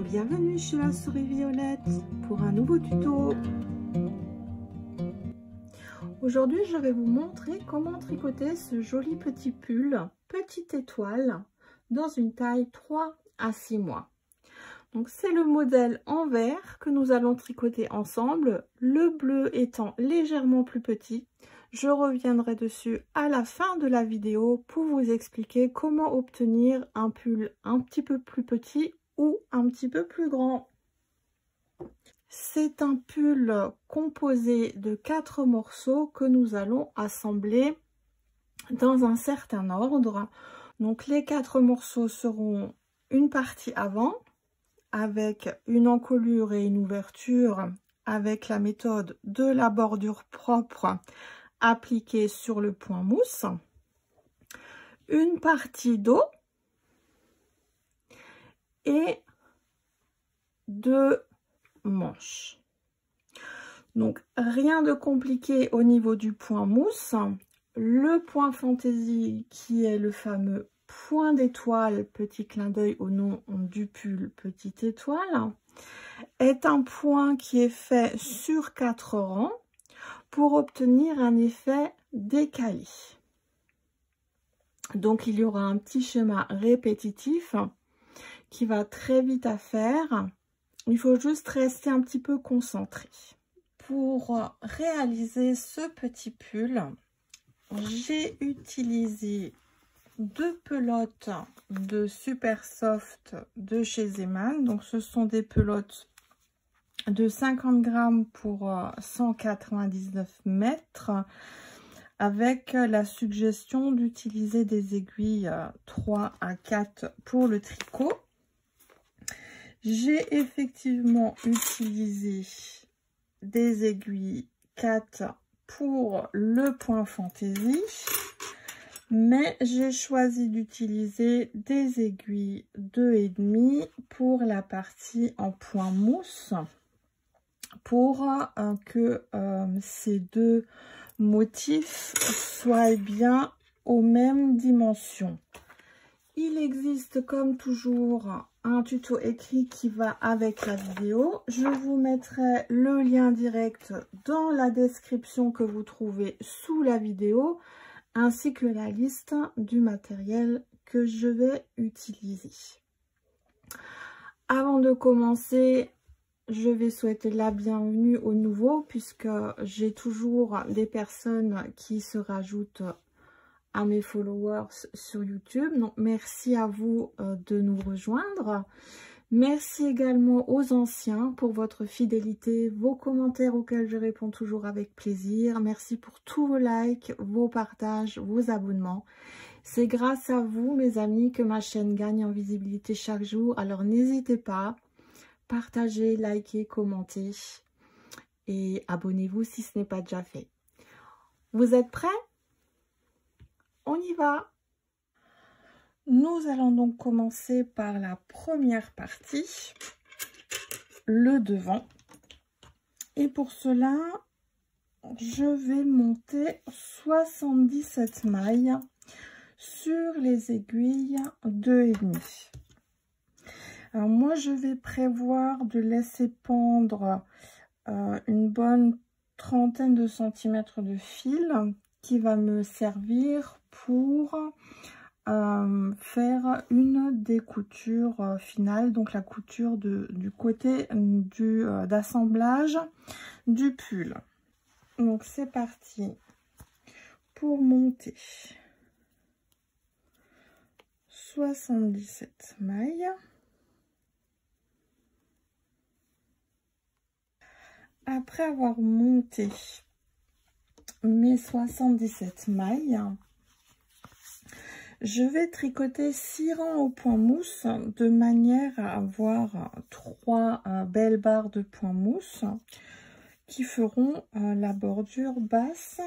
Bienvenue chez la souris Violette pour un nouveau tuto. Aujourd'hui, je vais vous montrer comment tricoter ce joli petit pull, petite étoile, dans une taille 3 à 6 mois. Donc c'est le modèle en vert que nous allons tricoter ensemble, le bleu étant légèrement plus petit. Je reviendrai dessus à la fin de la vidéo pour vous expliquer comment obtenir un pull un petit peu plus petit ou un petit peu plus grand. C'est un pull composé de 4 morceaux que nous allons assembler dans un certain ordre. Donc les 4 morceaux seront une partie avant avec une encolure et une ouverture avec la méthode de la bordure propre appliquée sur le point mousse, une partie dos et 2 manches. Donc rien de compliqué au niveau du point mousse. Le point fantaisie qui est le fameux point d'étoile, petit clin d'œil au nom du pull petite étoile, est un point qui est fait sur 4 rangs pour obtenir un effet décalé. Donc il y aura un petit schéma répétitif qui va très vite à faire. Il faut juste rester un petit peu concentré. Pour réaliser ce petit pull, j'ai utilisé 2 pelotes de Super Soft de chez Zeman. Donc ce sont des pelotes de 50 grammes pour 199 mètres, avec la suggestion d'utiliser des aiguilles 3 à 4 pour le tricot. J'ai effectivement utilisé des aiguilles 4 pour le point fantaisie, mais j'ai choisi d'utiliser des aiguilles 2,5 pour la partie en point mousse, pour que ces deux motifs soient bien aux mêmes dimensions. Il existe comme toujours un tuto écrit qui va avec la vidéo. Je vous mettrai le lien direct dans la description que vous trouvez sous la vidéo, ainsi que la liste du matériel que je vais utiliser. Avant de commencer, je vais souhaiter la bienvenue aux nouveaux, puisque j'ai toujours des personnes qui se rajoutent à mes followers sur YouTube. Donc merci à vous de nous rejoindre. Merci également aux anciens pour votre fidélité, vos commentaires auxquels je réponds toujours avec plaisir. Merci pour tous vos likes, vos partages, vos abonnements. C'est grâce à vous, mes amis, que ma chaîne gagne en visibilité chaque jour. Alors n'hésitez pas, partagez, likez, commentez et abonnez-vous si ce n'est pas déjà fait. Vous êtes prêts? On y va! Nous allons donc commencer par la première partie, le devant. Et pour cela, je vais monter 77 mailles sur les aiguilles 2,5. Alors moi, je vais prévoir de laisser pendre une bonne trentaine de centimètres de fil qui va me servir pour faire une des coutures finales, donc la couture du côté d'assemblage du pull. Donc c'est parti pour monter 77 mailles. Après avoir monté mes 77 mailles, je vais tricoter 6 rangs au point mousse de manière à avoir 3 belles barres de point mousse qui feront la bordure basse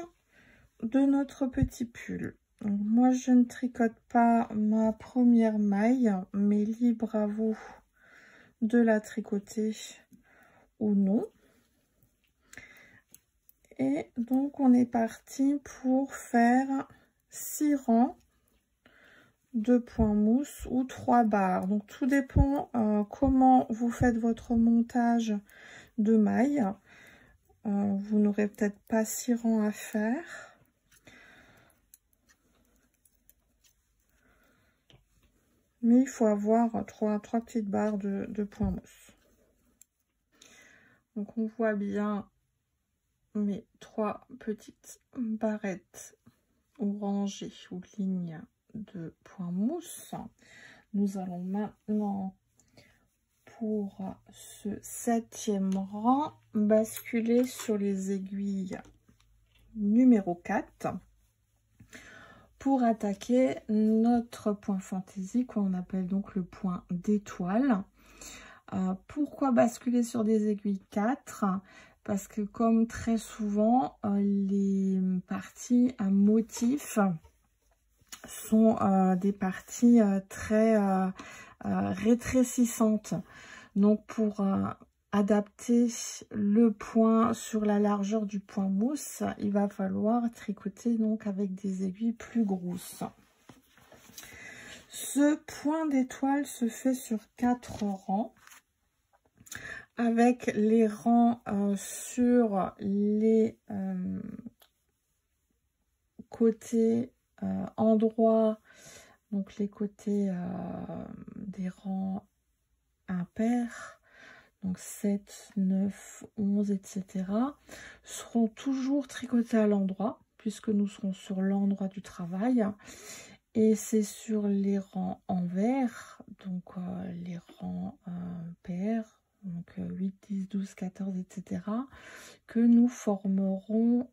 de notre petit pull. Donc, moi, je ne tricote pas ma première maille, mais libre à vous de la tricoter ou non. Et donc, on est parti pour faire 6 rangs 2 points mousse ou 3 barres. Donc tout dépend comment vous faites votre montage de mailles. Vous n'aurez peut-être pas 6 rangs à faire. Mais il faut avoir trois petites barres de points mousse. Donc on voit bien mes 3 petites barrettes ou rangées ou lignes de points mousse. Nous allons maintenant, pour ce 7e rang, basculer sur les aiguilles numéro 4 pour attaquer notre point fantaisie qu'on appelle donc le point d'étoile. Pourquoi basculer sur des aiguilles 4? Parce que comme très souvent, les parties à motif sont des parties très rétrécissantes. Donc pour adapter le point sur la largeur du point mousse, il va falloir tricoter donc avec des aiguilles plus grosses. Ce point d'étoile se fait sur 4 rangs, avec les rangs sur les côtés endroits, donc les côtés des rangs impairs, donc 7, 9, 11, etc., seront toujours tricotés à l'endroit, puisque nous serons sur l'endroit du travail. Et c'est sur les rangs envers, donc les rangs pairs, donc 8, 10, 12, 14, etc., que nous formerons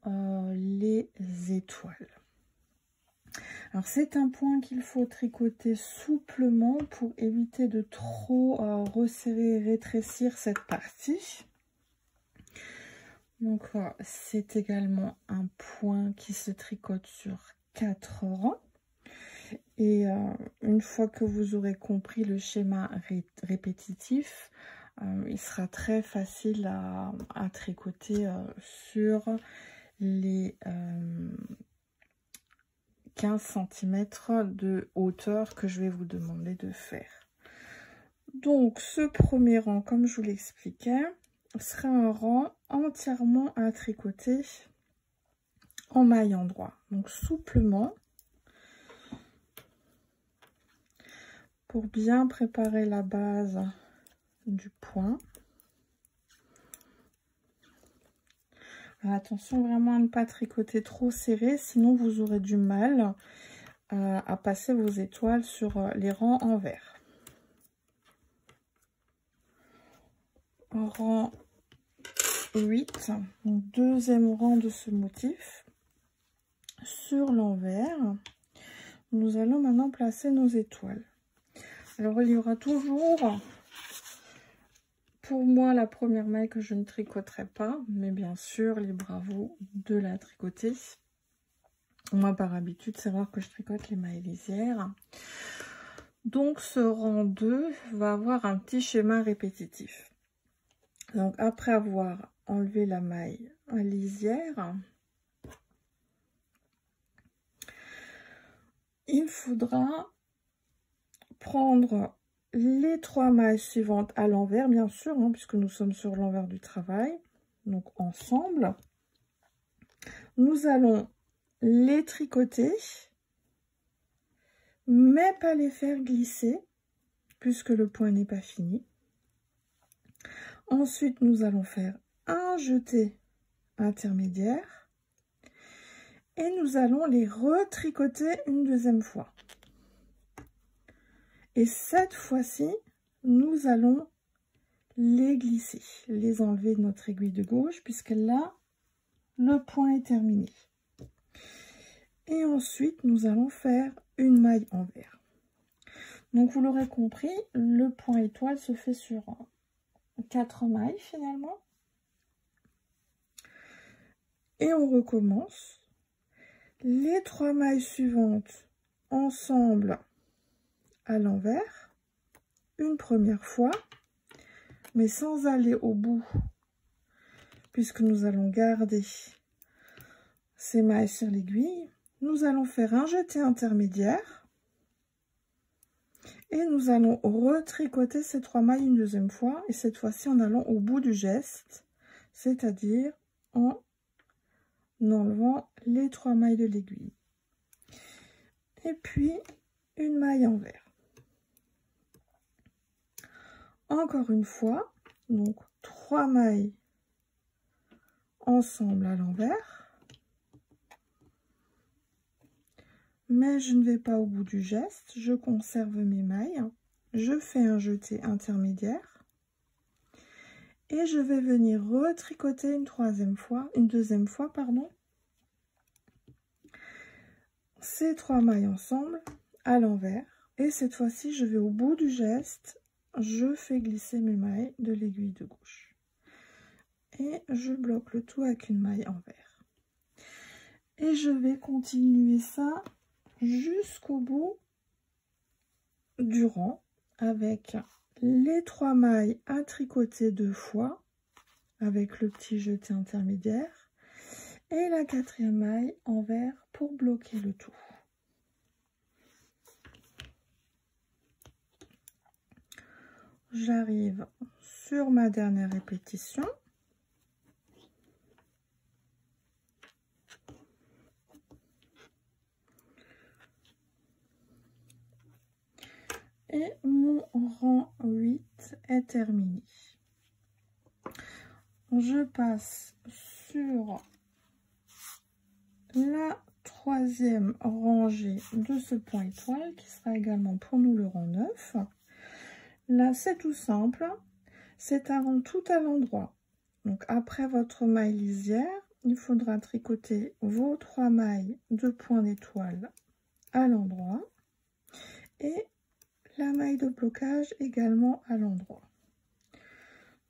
les étoiles. Alors c'est un point qu'il faut tricoter souplement pour éviter de trop resserrer et rétrécir cette partie. Donc c'est également un point qui se tricote sur 4 rangs. Et une fois que vous aurez compris le schéma répétitif, il sera très facile à tricoter sur les 15 cm de hauteur que je vais vous demander de faire. Donc ce premier rang, comme je vous l'expliquais, sera un rang entièrement à tricoter en maille endroit. Donc souplement, pour bien préparer la base du point. Alors, attention vraiment à ne pas tricoter trop serré, sinon vous aurez du mal à passer vos étoiles sur les rangs envers. Rang 8, donc deuxième rang de ce motif. Sur l'envers, nous allons maintenant placer nos étoiles. Alors il y aura toujours, pour moi, la première maille que je ne tricoterai pas, mais bien sûr, libre à vous de la tricoter. Moi, par habitude, c'est rare que je tricote les mailles lisières. Donc ce rang 2 va avoir un petit schéma répétitif. Donc après avoir enlevé la maille lisière, il faudra prendre les 3 mailles suivantes à l'envers, bien sûr, hein, puisque nous sommes sur l'envers du travail. Donc ensemble, nous allons les tricoter, mais pas les faire glisser, puisque le point n'est pas fini. Ensuite, nous allons faire un jeté intermédiaire et nous allons les retricoter une deuxième fois. Et cette fois-ci, nous allons les glisser, les enlever de notre aiguille de gauche, puisque là, le point est terminé. Et ensuite, nous allons faire une maille envers. Donc, vous l'aurez compris, le point étoile se fait sur 4 mailles finalement. Et on recommence. Les 3 mailles suivantes ensemble à l'envers, une première fois, mais sans aller au bout, puisque nous allons garder ces mailles sur l'aiguille. Nous allons faire un jeté intermédiaire Et nous allons retricoter ces 3 mailles une deuxième fois, et cette fois-ci en allant au bout du geste, c'est-à-dire en enlevant les 3 mailles de l'aiguille. Et puis une maille envers. Encore une fois, donc 3 mailles ensemble à l'envers. Mais je ne vais pas au bout du geste, je conserve mes mailles, je fais un jeté intermédiaire et je vais venir retricoter une deuxième fois, ces 3 mailles ensemble à l'envers, et cette fois-ci je vais au bout du geste, je fais glisser mes mailles de l'aiguille de gauche et je bloque le tout avec une maille envers, et je vais continuer ça jusqu'au bout du rang avec les 3 mailles à tricoter 2 fois avec le petit jeté intermédiaire et la 4e maille envers pour bloquer le tout. J'arrive sur ma dernière répétition. Et mon rang 8 est terminé. Je passe sur la 3e rangée de ce point étoile qui sera également pour nous le rang 9. Là, c'est tout simple. C'est un rang tout à l'endroit. Donc, après votre maille lisière, il faudra tricoter vos 3 mailles de point d'étoile à l'endroit et la maille de blocage également à l'endroit.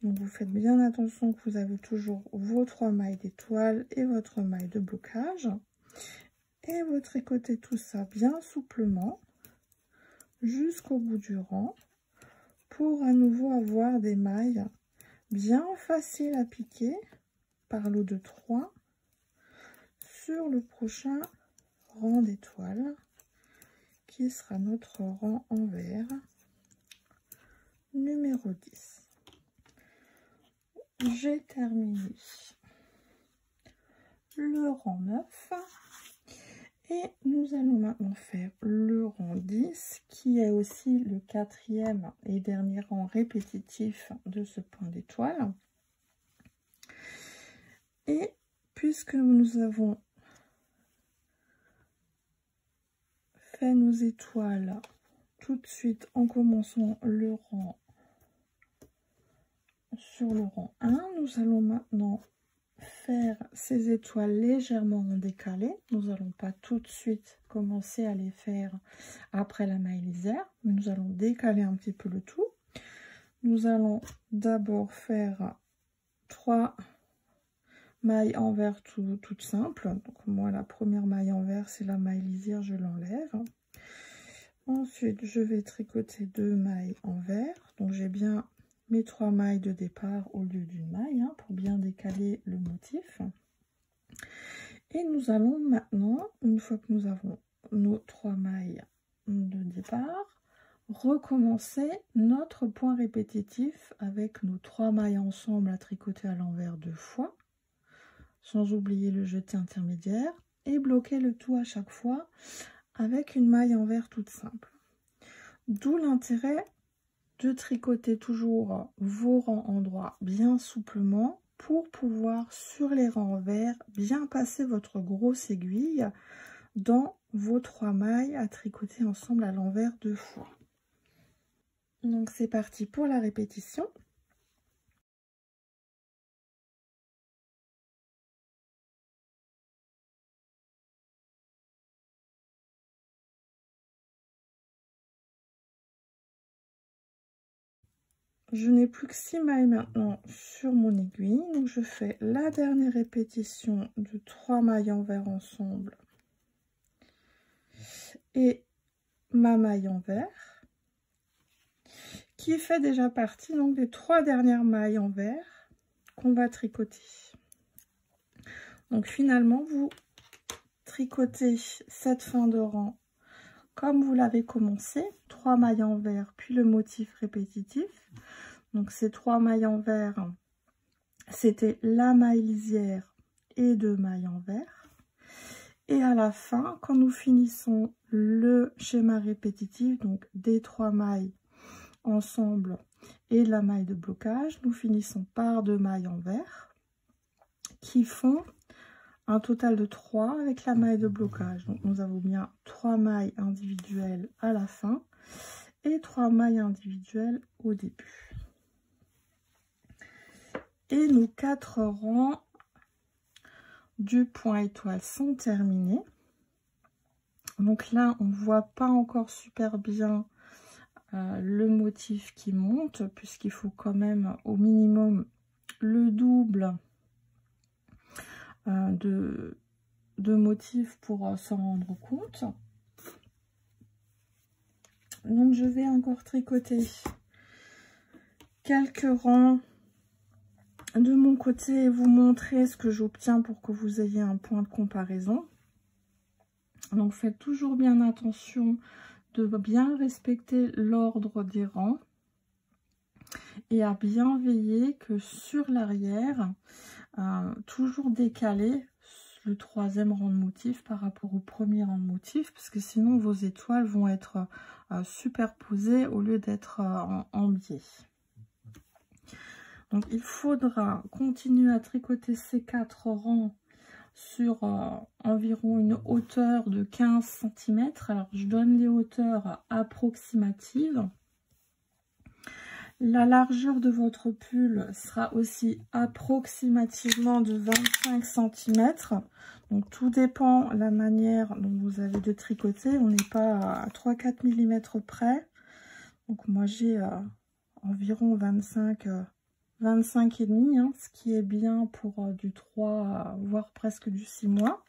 Donc vous faites bien attention que vous avez toujours vos 3 mailles d'étoile et votre maille de blocage, et vous tricotez tout ça bien souplement jusqu'au bout du rang pour à nouveau avoir des mailles bien faciles à piquer par lot de 3 sur le prochain rang d'étoiles, qui sera notre rang envers numéro 10. J'ai terminé le rang 9 et nous allons maintenant faire le rang 10 qui est aussi le 4e et dernier rang répétitif de ce point d'étoile. Et puisque nous avons fait nos étoiles tout de suite en commençant le rang sur le rang 1, nous allons maintenant faire ces étoiles légèrement en décalé. Nous n'allons pas tout de suite commencer à les faire après la maille lisière, mais nous allons décaler un petit peu le tout. Nous allons d'abord faire 3 mailles envers toutes simples. Donc moi, la première maille envers, c'est la maille lisière, je l'enlève. Ensuite, je vais tricoter 2 mailles envers. Donc j'ai bien mes 3 mailles de départ au lieu d'une maille, pour bien décaler le motif. Et nous allons maintenant, une fois que nous avons nos 3 mailles de départ, recommencer notre point répétitif avec nos 3 mailles ensemble à tricoter à l'envers 2 fois, sans oublier le jeté intermédiaire, et bloquer le tout à chaque fois avec une maille envers toute simple. D'où l'intérêt de tricoter toujours vos rangs endroits bien souplement pour pouvoir sur les rangs envers bien passer votre grosse aiguille dans vos 3 mailles à tricoter ensemble à l'envers 2 fois. Donc c'est parti pour la répétition. Je n'ai plus que 6 mailles maintenant sur mon aiguille, donc je fais la dernière répétition de 3 mailles envers ensemble et ma maille envers, qui fait déjà partie donc des 3 dernières mailles envers qu'on va tricoter. Donc finalement, vous tricotez cette fin de rang comme vous l'avez commencé, 3 mailles envers, puis le motif répétitif. Donc ces 3 mailles envers, c'était la maille lisière et 2 mailles envers. Et à la fin, quand nous finissons le schéma répétitif, donc des 3 mailles ensemble et la maille de blocage, nous finissons par 2 mailles envers qui font un total de 3 avec la maille de blocage. Donc nous avons bien 3 mailles individuelles à la fin et 3 mailles individuelles au début. Et nos 4 rangs du point étoile sont terminés. Donc là, on ne voit pas encore super bien le motif qui monte, puisqu'il faut quand même au minimum le double de motifs pour s'en rendre compte. Donc je vais encore tricoter quelques rangs de mon côté et vous montrer ce que j'obtiens pour que vous ayez un point de comparaison. Donc faites toujours bien attention de bien respecter l'ordre des rangs et à bien veiller que sur l'arrière, toujours décaler le 3e rang de motif par rapport au 1er rang de motif, parce que sinon vos étoiles vont être superposées au lieu d'être en biais. Donc il faudra continuer à tricoter ces 4 rangs sur environ une hauteur de 15 cm. Alors je donne les hauteurs approximatives. La largeur de votre pull sera aussi approximativement de 25 cm. Donc tout dépend de la manière dont vous avez de tricoter. On n'est pas à 3-4 mm près. Donc moi j'ai environ 25 et demi, hein, ce qui est bien pour du 3 voire presque du 6 mois.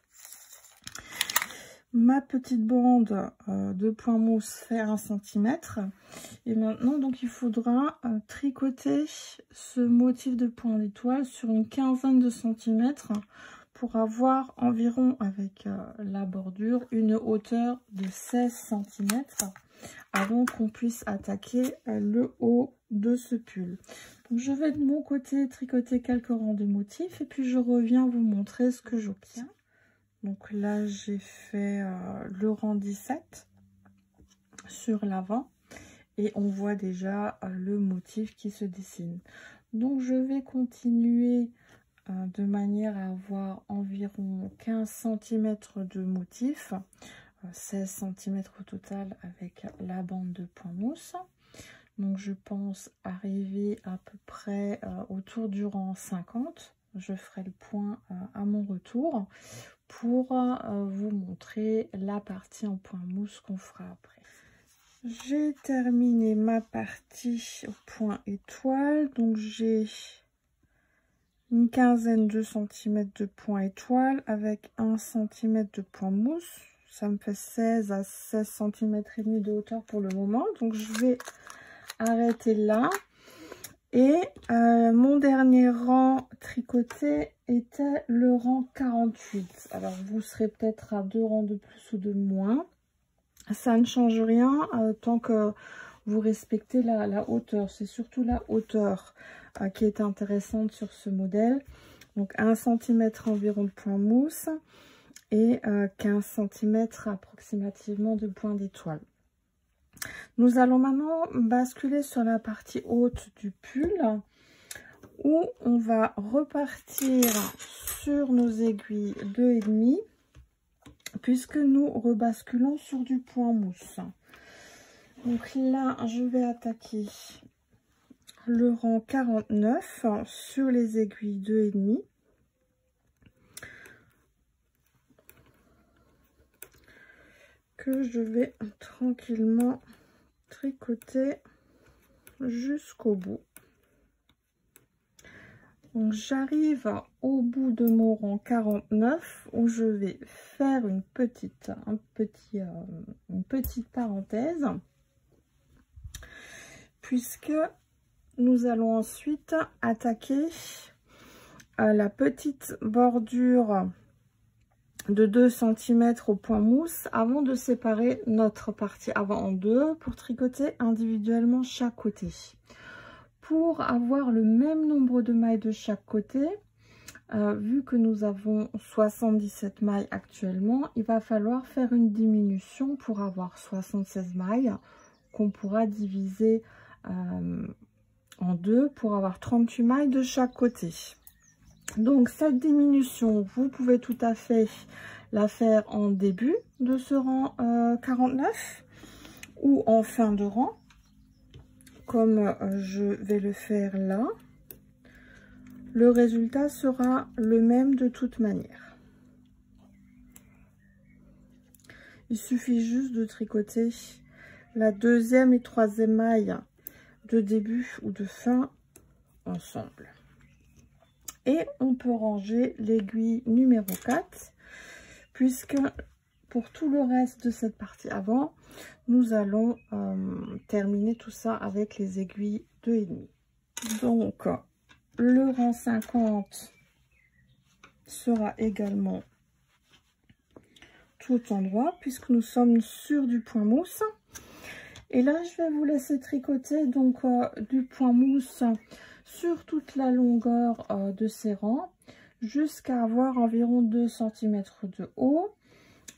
Ma petite bande de point mousse fait 1 cm. Et maintenant, donc, il faudra tricoter ce motif de point d'étoile sur une quinzaine de centimètres pour avoir environ, avec la bordure, une hauteur de 16 cm avant qu'on puisse attaquer le haut de ce pull. Donc, je vais de mon côté tricoter quelques rangs de motifs et puis je reviens vous montrer ce que j'obtiens. Donc là, j'ai fait le rang 17 sur l'avant et on voit déjà le motif qui se dessine. Donc je vais continuer de manière à avoir environ 15 cm de motif, 16 cm au total avec la bande de point mousse. Donc je pense arriver à peu près autour du rang 50. Je ferai le point à mon retour pour vous montrer la partie en point mousse qu'on fera après. J'ai terminé ma partie au point étoile. Donc j'ai une quinzaine de centimètres de point étoile avec 1 cm de point mousse. Ça me fait 16 à 16 cm et demi de hauteur pour le moment. Donc je vais arrêter là. Et mon dernier rang tricoté était le rang 48. Alors vous serez peut-être à 2 rangs de plus ou de moins. Ça ne change rien tant que vous respectez la hauteur. C'est surtout la hauteur qui est intéressante sur ce modèle. Donc 1 cm environ de point mousse et 15 cm approximativement de point d'étoile. Nous allons maintenant basculer sur la partie haute du pull où on va repartir sur nos aiguilles 2,5 puisque nous rebasculons sur du point mousse. Donc là, je vais attaquer le rang 49 sur les aiguilles 2,5. Que je vais tranquillement tricoter jusqu'au bout. Donc j'arrive au bout de mon rang 49 où je vais faire une petite parenthèse puisque nous allons ensuite attaquer la petite bordure de 2 cm au point mousse avant de séparer notre partie avant en deux pour tricoter individuellement chaque côté. Pour avoir le même nombre de mailles de chaque côté, vu que nous avons 77 mailles actuellement, il va falloir faire une diminution pour avoir 76 mailles qu'on pourra diviser en deux pour avoir 38 mailles de chaque côté. Donc cette diminution, vous pouvez tout à fait la faire en début de ce rang 49 ou en fin de rang, comme je vais le faire là. Le résultat sera le même de toute manière. Il suffit juste de tricoter la deuxième et troisième maille de début ou de fin ensemble. Et on peut ranger l'aiguille numéro 4, puisque pour tout le reste de cette partie avant, nous allons terminer tout ça avec les aiguilles 2,5. Donc, le rang 50 sera également tout endroit, puisque nous sommes sur du point mousse. Et là, je vais vous laisser tricoter donc du point mousse sur toute la longueur de ces rangs jusqu'à avoir environ 2 cm de haut,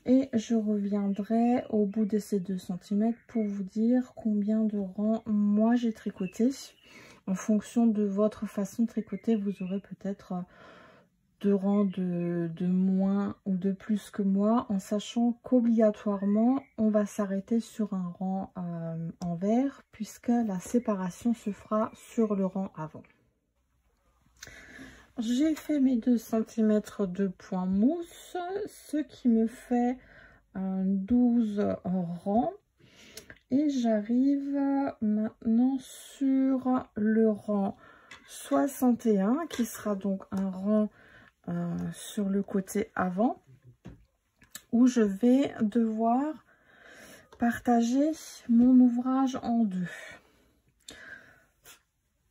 et je reviendrai au bout de ces 2 cm pour vous dire combien de rangs moi j'ai tricoté. En fonction de votre façon de tricoter, vous aurez peut-être 2 rangs de moins ou de plus que moi, en sachant qu'obligatoirement on va s'arrêter sur un rang envers, puisque la séparation se fera sur le rang avant. J'ai fait mes 2 cm de point mousse, ce qui me fait 12 rangs. Et j'arrive maintenant sur le rang 61, qui sera donc un rang sur le côté avant, où je vais devoir partager mon ouvrage en deux.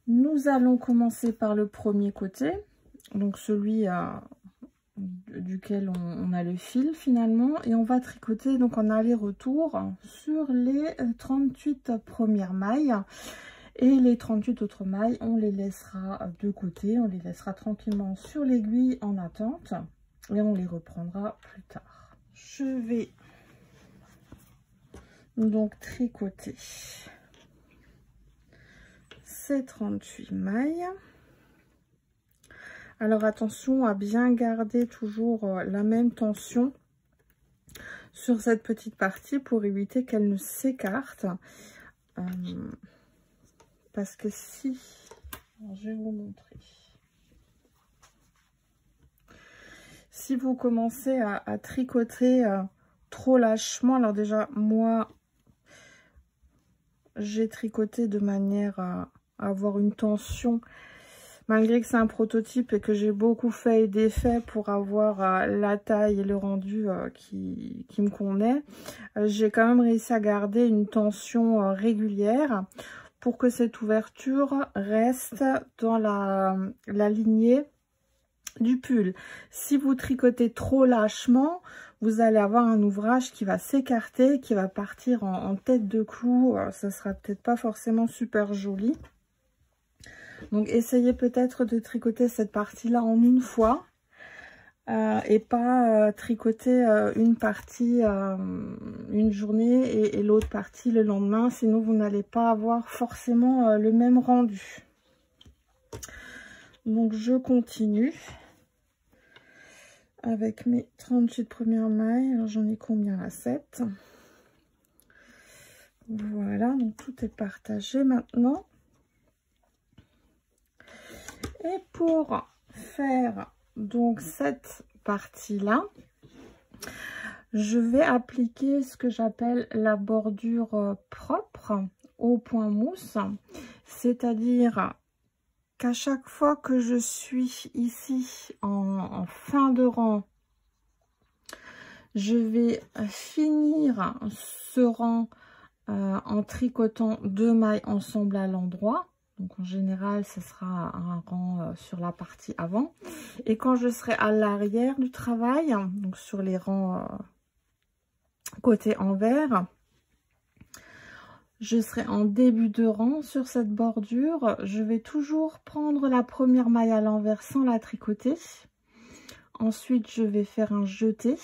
Nous allons commencer par le premier côté, donc celui duquel on a le fil finalement, et on va tricoter donc en aller-retour sur les 38 premières mailles, et les 38 autres mailles on les laissera de côté, on les laissera tranquillement sur l'aiguille en attente et on les reprendra plus tard. Je vais donc tricoter ces 38 mailles. Alors attention à bien garder toujours la même tension sur cette petite partie pour éviter qu'elle ne s'écarte. Parce que si, alors je vais vous montrer. Si vous commencez à tricoter trop lâchement, alors déjà moi j'ai tricoté de manière à avoir une tension. Malgré que c'est un prototype et que j'ai beaucoup fait et défait pour avoir la taille et le rendu qui me convenait, j'ai quand même réussi à garder une tension régulière pour que cette ouverture reste dans la lignée du pull. Si vous tricotez trop lâchement, vous allez avoir un ouvrage qui va s'écarter, qui va partir en tête de clou. Ça sera peut-être pas forcément super joli. Donc essayez peut-être de tricoter cette partie-là en une fois et pas tricoter une partie une journée et l'autre partie le lendemain, sinon vous n'allez pas avoir forcément le même rendu. Donc je continue avec mes 38 premières mailles. Alors j'en ai combien là? 7. Voilà, donc tout est partagé maintenant. Et pour faire donc cette partie-là, je vais appliquer ce que j'appelle la bordure propre au point mousse. C'est-à-dire qu'à chaque fois que je suis ici en fin de rang, je vais finir ce rang en tricotant 2 mailles ensemble à l'endroit. Donc en général, ce sera un rang sur la partie avant. Et quand je serai à l'arrière du travail, donc sur les rangs côté envers, je serai en début de rang sur cette bordure. Je vais toujours prendre la première maille à l'envers sans la tricoter. Ensuite, je vais faire un jeté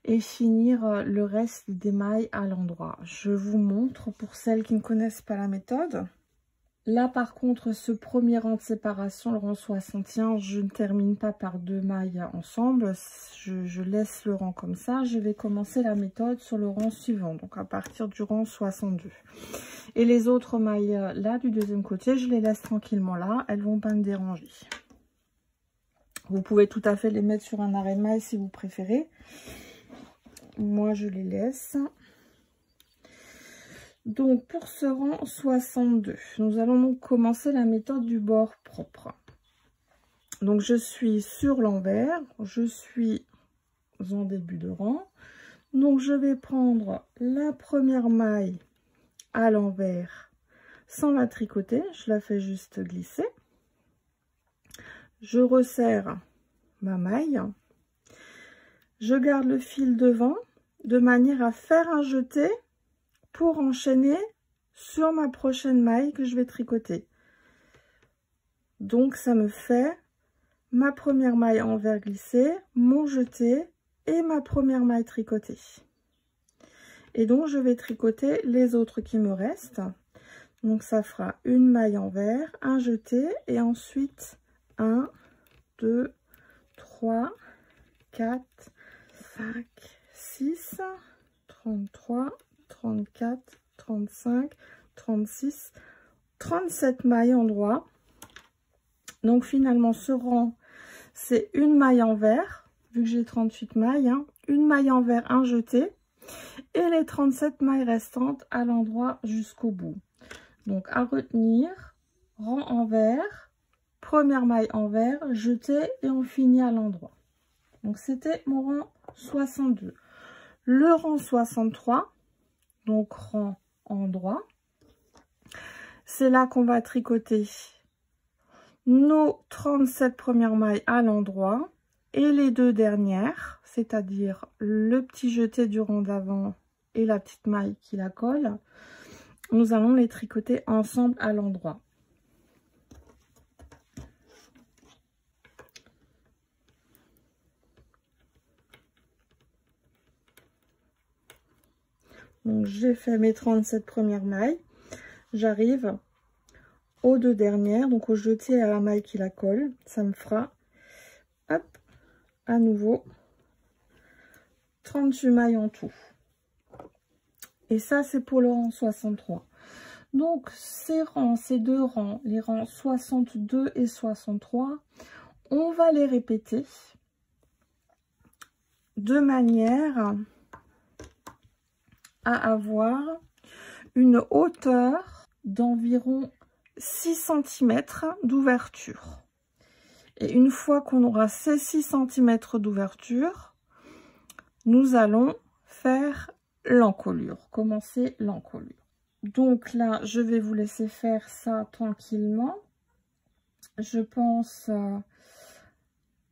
et finir le reste des mailles à l'endroit. Je vous montre pour celles qui ne connaissent pas la méthode. Là, par contre, ce premier rang de séparation, le rang 61, je ne termine pas par 2 mailles ensemble. Je laisse le rang comme ça. Je vais commencer la méthode sur le rang suivant, donc à partir du rang 62. Et les autres mailles là, du deuxième côté, je les laisse tranquillement là. Elles ne vont pas me déranger. Vous pouvez tout à fait les mettre sur un arrêt de maille si vous préférez. Moi, je les laisse. Donc, pour ce rang 62, nous allons donc commencer la méthode du bord propre. Donc, je suis sur l'envers, je suis en début de rang. Donc, je vais prendre la première maille à l'envers sans la tricoter. Je la fais juste glisser. Je resserre ma maille. Je garde le fil devant de manière à faire un jeté pour enchaîner sur ma prochaine maille que je vais tricoter. Donc ça me fait ma première maille envers glissée, mon jeté et ma première maille tricotée. Et donc je vais tricoter les autres qui me restent. Donc ça fera une maille envers, un jeté et ensuite 1, 2, 3, 4, 5, 6, 33, 34, 35, 36, 37 mailles endroit. Donc finalement ce rang c'est une maille envers, vu que j'ai 38 mailles, hein, une maille envers, un jeté, et les 37 mailles restantes à l'endroit jusqu'au bout. Donc à retenir, rang envers, première maille envers, jeté et on finit à l'endroit. Donc c'était mon rang 62. Le rang 63, donc rang endroit, c'est là qu'on va tricoter nos 37 premières mailles à l'endroit et les 2 dernières, c'est-à-dire le petit jeté du rang d'avant et la petite maille qui la colle. Nous allons les tricoter ensemble à l'endroit. Donc j'ai fait mes 37 premières mailles, j'arrive aux 2 dernières, donc au jeté et à la maille qui la colle, ça me fera, hop, à nouveau 38 mailles en tout. Et ça c'est pour le rang 63. Donc ces rangs, ces 2 rangs, les rangs 62 et 63, on va les répéter de manière à avoir une hauteur d'environ 6 cm d'ouverture. Et une fois qu'on aura ces 6 cm d'ouverture, nous allons faire l'encolure, commencer l'encolure. Donc là, je vais vous laisser faire ça tranquillement. Je pense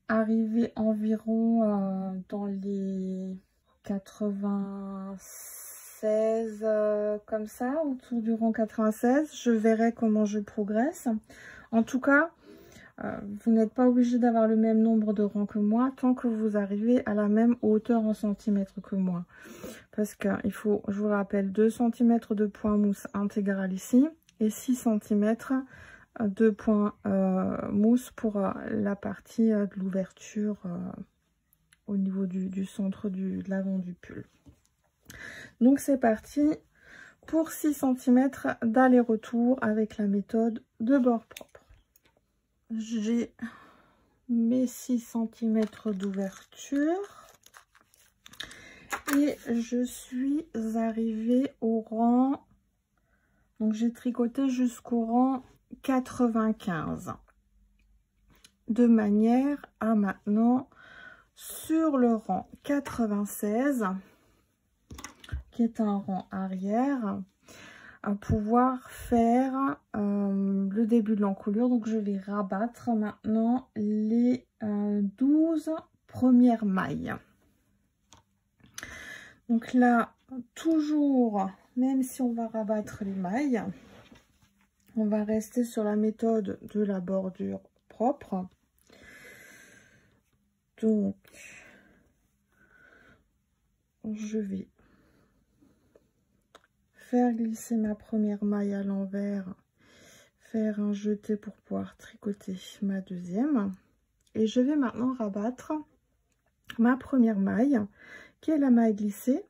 arriver environ dans les 96, comme ça, autour du rang 96. Je verrai comment je progresse. En tout cas, vous n'êtes pas obligé d'avoir le même nombre de rangs que moi tant que vous arrivez à la même hauteur en centimètres que moi. Parce qu'il faut, je vous rappelle, 2 cm de point mousse intégral ici et 6 cm de point mousse pour la partie de l'ouverture au niveau du centre de l'avant du pull. Donc c'est parti pour 6 cm d'aller-retour avec la méthode de bord propre. J'ai mes 6 cm d'ouverture et je suis arrivée au rang, donc j'ai tricoté jusqu'au rang 95 de manière à maintenant sur le rang 96 qui est un rang arrière pouvoir faire le début de l'encolure. Donc je vais rabattre maintenant les 12 premières mailles. Donc là, toujours, même si on va rabattre les mailles, on va rester sur la méthode de la bordure propre. Donc, je vais faire glisser ma première maille à l'envers, faire un jeté pour pouvoir tricoter ma deuxième. Et je vais maintenant rabattre ma première maille, qui est la maille glissée.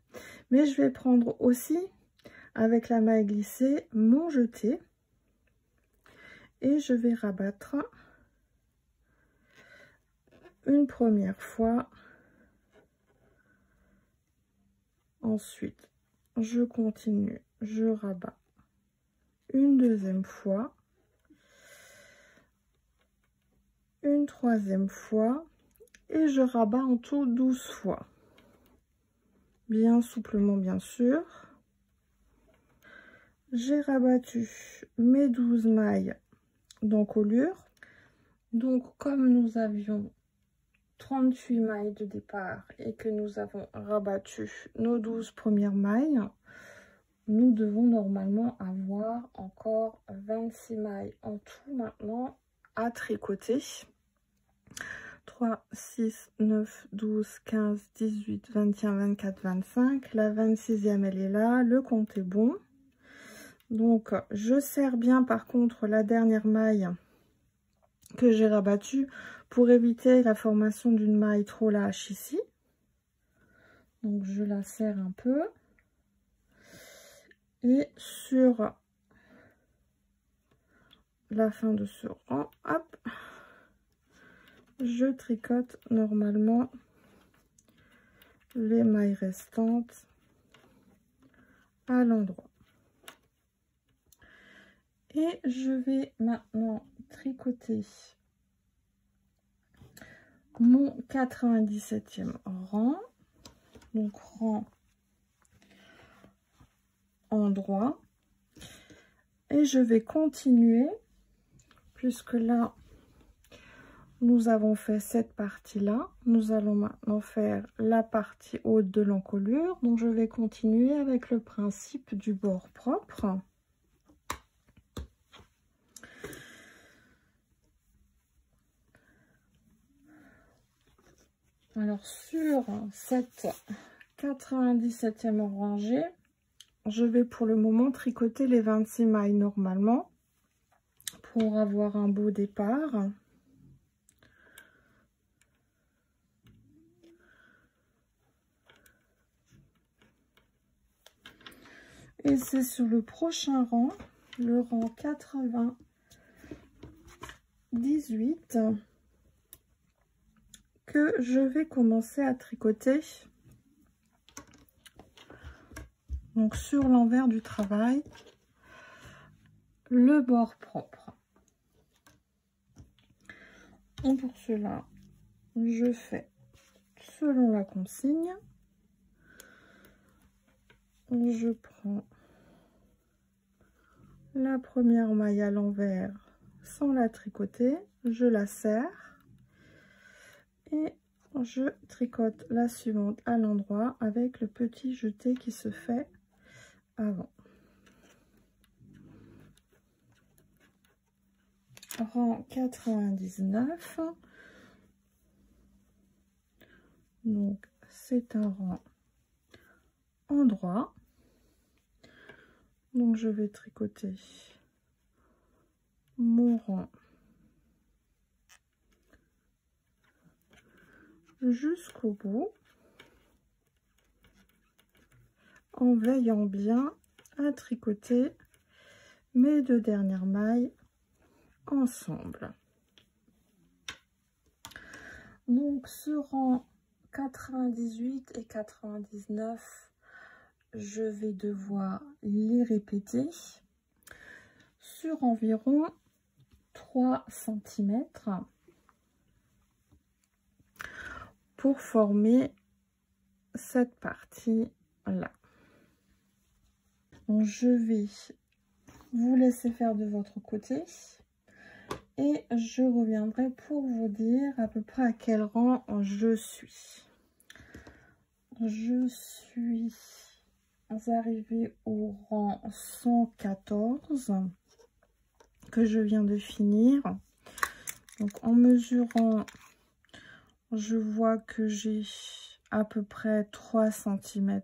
Mais je vais prendre aussi, avec la maille glissée, mon jeté. Et je vais rabattre une première fois. Ensuite, je continue, je rabats une deuxième fois, une troisième fois et je rabats en tout 12 fois. Bien souplement, bien sûr. J'ai rabattu mes 12 mailles d'encolure. Donc, comme nous avions 38 mailles de départ et que nous avons rabattu nos 12 premières mailles, nous devons normalement avoir encore 26 mailles en tout maintenant à tricoter. 3, 6, 9, 12, 15, 18, 21, 24, 25. La 26e, elle est là. Le compte est bon. Donc, je serre bien par contre la dernière maille que j'ai rabattue pour éviter la formation d'une maille trop lâche ici. Donc, je la serre un peu. Et sur la fin de ce rang, hop, je tricote normalement les mailles restantes à l'endroit. Et je vais maintenant tricoter mon 97e rang. Donc rang endroit. Et je vais continuer, puisque là, nous avons fait cette partie-là. Nous allons maintenant faire la partie haute de l'encolure. Donc, je vais continuer avec le principe du bord propre. Alors, sur cette 97e rangée, je vais pour le moment tricoter les 26 mailles normalement pour avoir un beau départ. Et c'est sur le prochain rang, le rang 98, que je vais commencer à tricoter. Donc sur l'envers du travail, le bord propre. Et pour cela, je fais selon la consigne. Je prends la première maille à l'envers sans la tricoter, je la serre et je tricote la suivante à l'endroit avec le petit jeté qui se fait avant. Rang 99, donc c'est un rang endroit. Donc je vais tricoter mon rang jusqu'au bout en veillant bien à tricoter mes deux dernières mailles ensemble. Donc sur rang 98 et 99, je vais devoir les répéter sur environ 3 cm pour former cette partie là. Donc je vais vous laisser faire de votre côté. Et je reviendrai pour vous dire à peu près à quel rang je suis. Je suis arrivée au rang 114 que je viens de finir. Donc en mesurant, je vois que j'ai à peu près 3 cm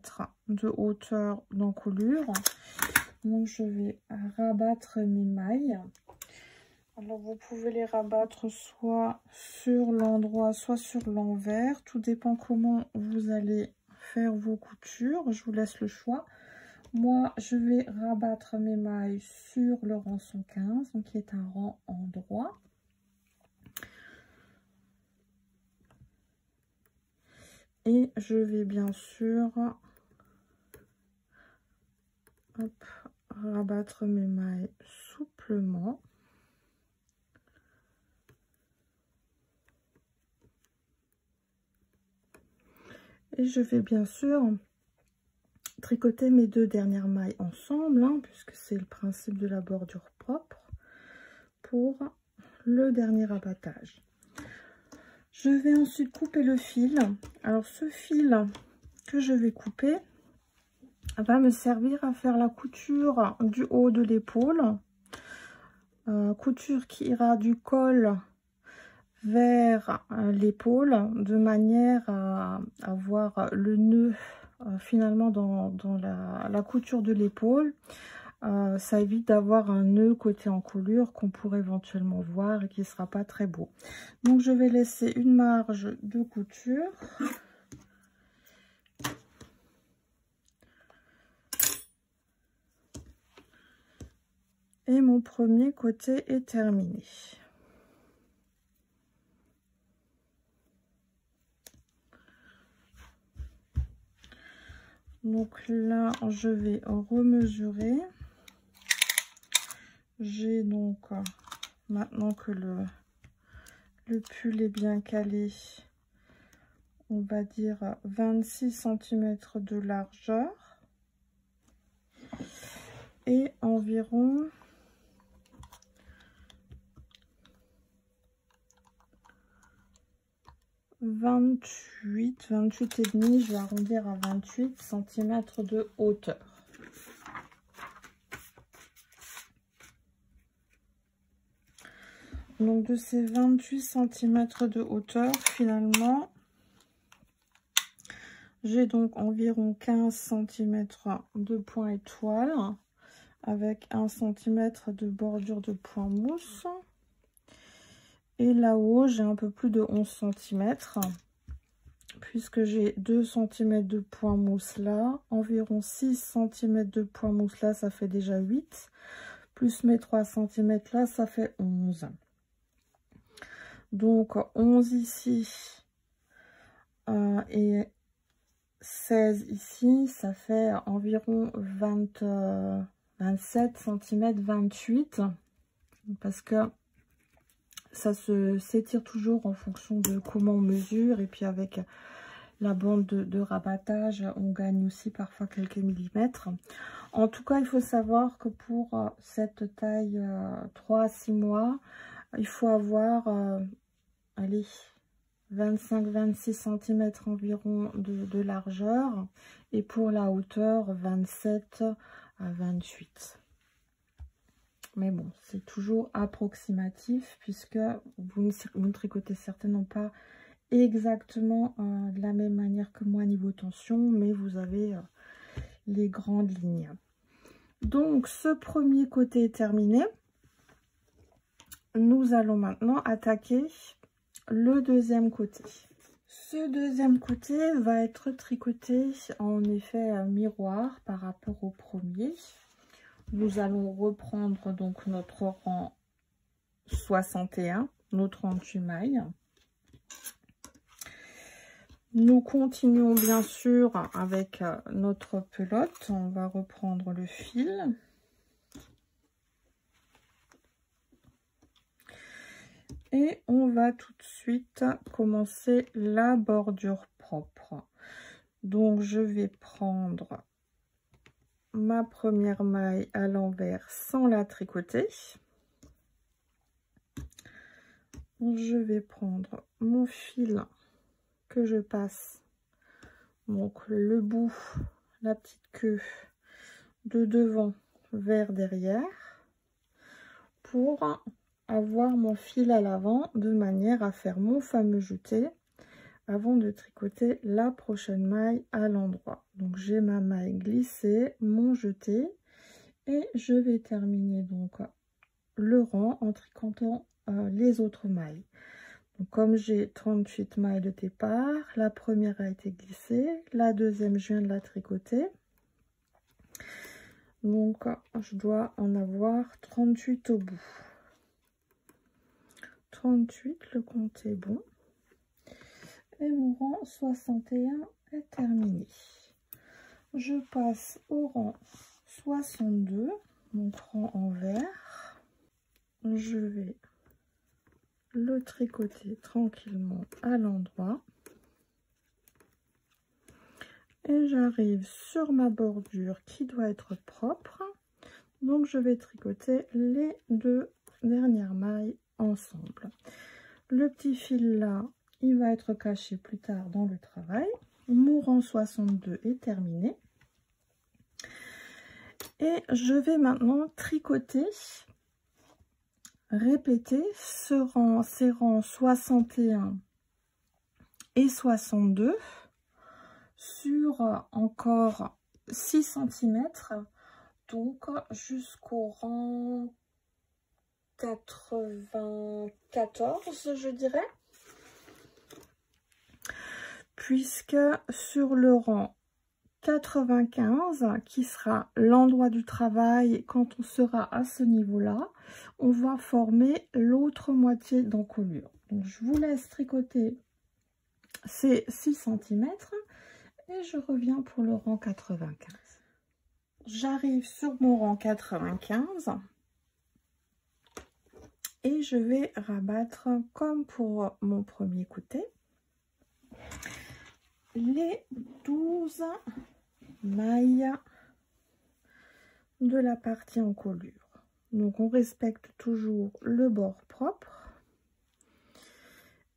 de hauteur d'encolure. Donc je vais rabattre mes mailles. Alors vous pouvez les rabattre soit sur l'endroit, soit sur l'envers. Tout dépend comment vous allez faire vos coutures. Je vous laisse le choix. Moi, je vais rabattre mes mailles sur le rang 115, donc qui est un rang en droit. Et je vais bien sûr rabattre mes mailles souplement. Et je vais bien sûr tricoter mes 2 dernières mailles ensemble, hein, puisque c'est le principe de la bordure propre pour le dernier rabattage. Je vais ensuite couper le fil. Alors ce fil que je vais couper va me servir à faire la couture du haut de l'épaule. Couture qui ira du col vers l'épaule de manière à avoir le nœud finalement dans la couture de l'épaule. Ça évite d'avoir un nœud côté encolure qu'on pourrait éventuellement voir et qui ne sera pas très beau. Donc je vais laisser une marge de couture. Et mon premier côté est terminé. Donc là, je vais remesurer. J'ai donc, maintenant que le pull est bien calé, on va dire 26 cm de largeur. Et environ 28 et demi, je vais arrondir à 28 cm de hauteur. Donc de ces 28 cm de hauteur, finalement, j'ai donc environ 15 cm de point étoile avec 1 cm de bordure de point mousse. Et là-haut, j'ai un peu plus de 11 cm, puisque j'ai 2 cm de point mousse là, environ 6 cm de point mousse là, ça fait déjà 8, plus mes 3 cm là, ça fait 11. Donc 11 ici et 16 ici, ça fait environ 27 cm, 28, parce que ça s'étire toujours en fonction de comment on mesure, et puis avec la bande de rabattage, on gagne aussi parfois quelques millimètres. En tout cas, il faut savoir que pour cette taille 3 à 6 mois, il faut avoir, allez, 25-26 cm environ de largeur, et pour la hauteur, 27 à 28. Mais bon, c'est toujours approximatif puisque vous ne tricotez certainement pas exactement de la même manière que moi niveau tension, mais vous avez les grandes lignes. Donc, ce premier côté est terminé. Nous allons maintenant attaquer le deuxième côté. Ce deuxième côté va être tricoté en effet miroir par rapport au premier. Nous allons reprendre donc notre rang 61, notre 38 mailles. Nous continuons bien sûr avec notre pelote. On va reprendre le fil. Et on va tout de suite commencer la bordure propre. Donc je vais prendre ma première maille à l'envers sans la tricoter. Je vais prendre mon fil que je passe, donc le bout, la petite queue de devant vers derrière, pour avoir mon fil à l'avant de manière à faire mon fameux jeté avant de tricoter la prochaine maille à l'endroit. Donc j'ai ma maille glissée, mon jeté, et je vais terminer donc le rang en tricotant les autres mailles. Donc, comme j'ai 38 mailles de départ, la première a été glissée, la deuxième je viens de la tricoter. Donc je dois en avoir 38 au bout. 38, le compte est bon. Et mon rang 61 est terminé. Je passe au rang 62, mon rang en vert. Je vais le tricoter tranquillement à l'endroit. Et j'arrive sur ma bordure qui doit être propre. Donc je vais tricoter les deux dernières mailles ensemble. Le petit fil là, il va être caché plus tard dans le travail. Mon rang 62 est terminé. Et je vais maintenant tricoter, répéter ces rangs 61 et 62 sur encore 6 cm, donc jusqu'au rang 94, je dirais, puisque sur le rang 95, qui sera l'endroit du travail, quand on sera à ce niveau-là, on va former l'autre moitié d'encolure. Donc je vous laisse tricoter ces 6 cm et je reviens pour le rang 95. J'arrive sur mon rang 95 et je vais rabattre, comme pour mon premier côté, les 12 mailles de la partie encolure. Donc on respecte toujours le bord propre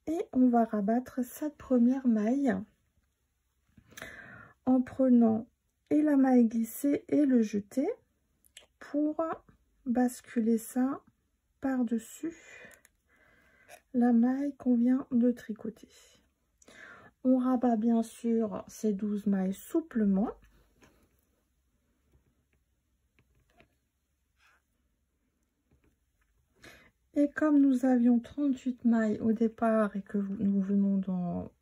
et on va rabattre cette première maille en prenant et la maille glissée et le jeté pour basculer ça par-dessus la maille qu'on vient de tricoter. On rabat bien sûr ces 12 mailles souplement. Et comme nous avions 38 mailles au départ et que nous venons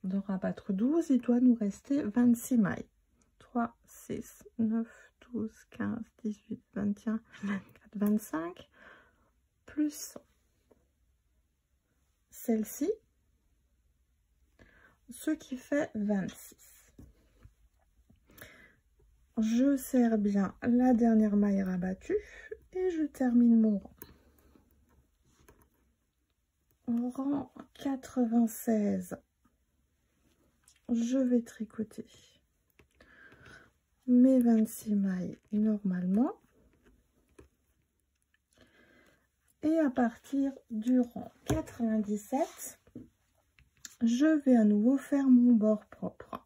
de rabattre 12, il doit nous rester 26 mailles. 3, 6, 9, 12, 15, 18, 21, 24, 25, plus celle-ci, ce qui fait 26. Je serre bien la dernière maille rabattue et je termine mon rang. En rang 96, je vais tricoter mes 26 mailles normalement. Et à partir du rang 97, je vais à nouveau faire mon bord propre.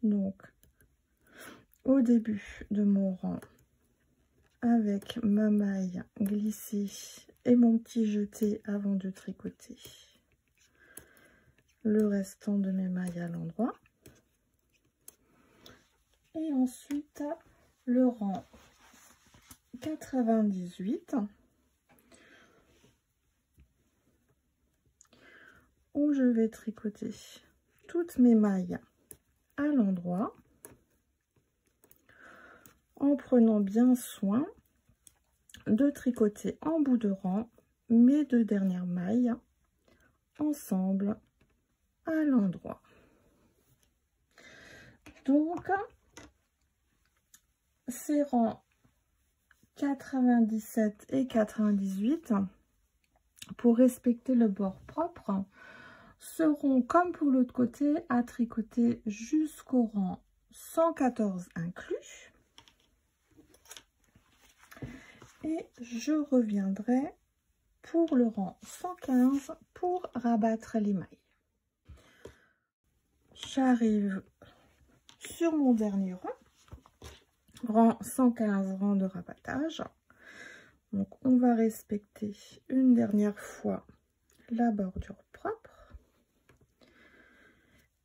Donc, au début de mon rang, avec ma maille glissée et mon petit jeté avant de tricoter le restant de mes mailles à l'endroit. Et ensuite, le rang 98, où je vais tricoter toutes mes mailles à l'endroit en prenant bien soin de tricoter en bout de rang mes deux dernières mailles ensemble à l'endroit. Donc ces rangs 97 et 98, pour respecter le bord propre, seront comme pour l'autre côté à tricoter jusqu'au rang 114 inclus. Et je reviendrai pour le rang 115 pour rabattre les mailles. J'arrive sur mon dernier rang 115, rang de rabattage. Donc on va respecter une dernière fois la bordure propre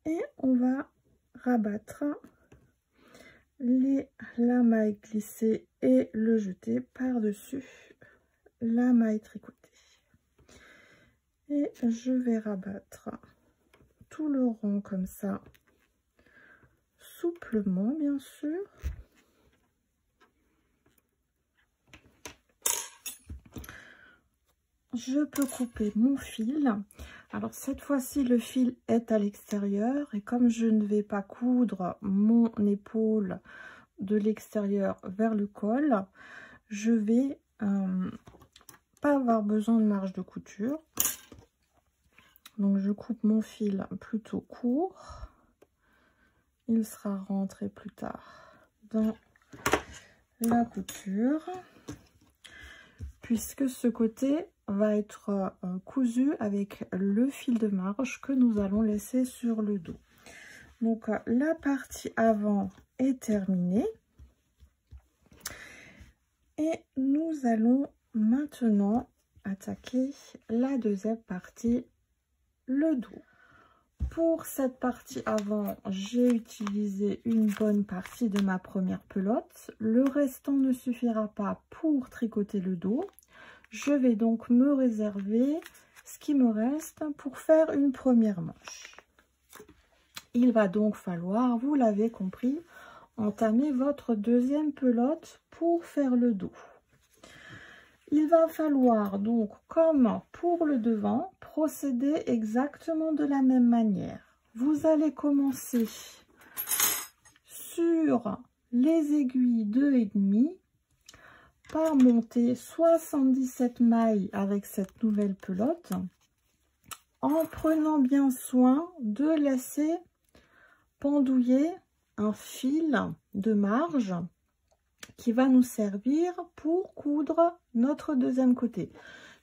et on va rabattre la maille glissée et le jeter par-dessus la maille tricotée. Et je vais rabattre tout le rang comme ça, souplement bien sûr. Je peux couper mon fil. Alors cette fois-ci le fil est à l'extérieur et comme je ne vais pas coudre mon épaule de l'extérieur vers le col, je vais pas avoir besoin de marge de couture. Donc je coupe mon fil plutôt court. Il sera rentré plus tard dans la couture puisque ce côté va être cousu avec le fil de marge que nous allons laisser sur le dos. Donc la partie avant est terminée et nous allons maintenant attaquer la deuxième partie, le dos. Pour cette partie avant, j'ai utilisé une bonne partie de ma première pelote. Le restant ne suffira pas pour tricoter le dos. Je vais donc me réserver ce qui me reste pour faire une première manche. Il va donc falloir, vous l'avez compris, entamer votre deuxième pelote pour faire le dos. Il va falloir donc, comme pour le devant, procéder exactement de la même manière. Vous allez commencer sur les aiguilles 2,5 par monter 77 mailles avec cette nouvelle pelote en prenant bien soin de laisser pendouiller un fil de marge qui va nous servir pour coudre notre deuxième côté,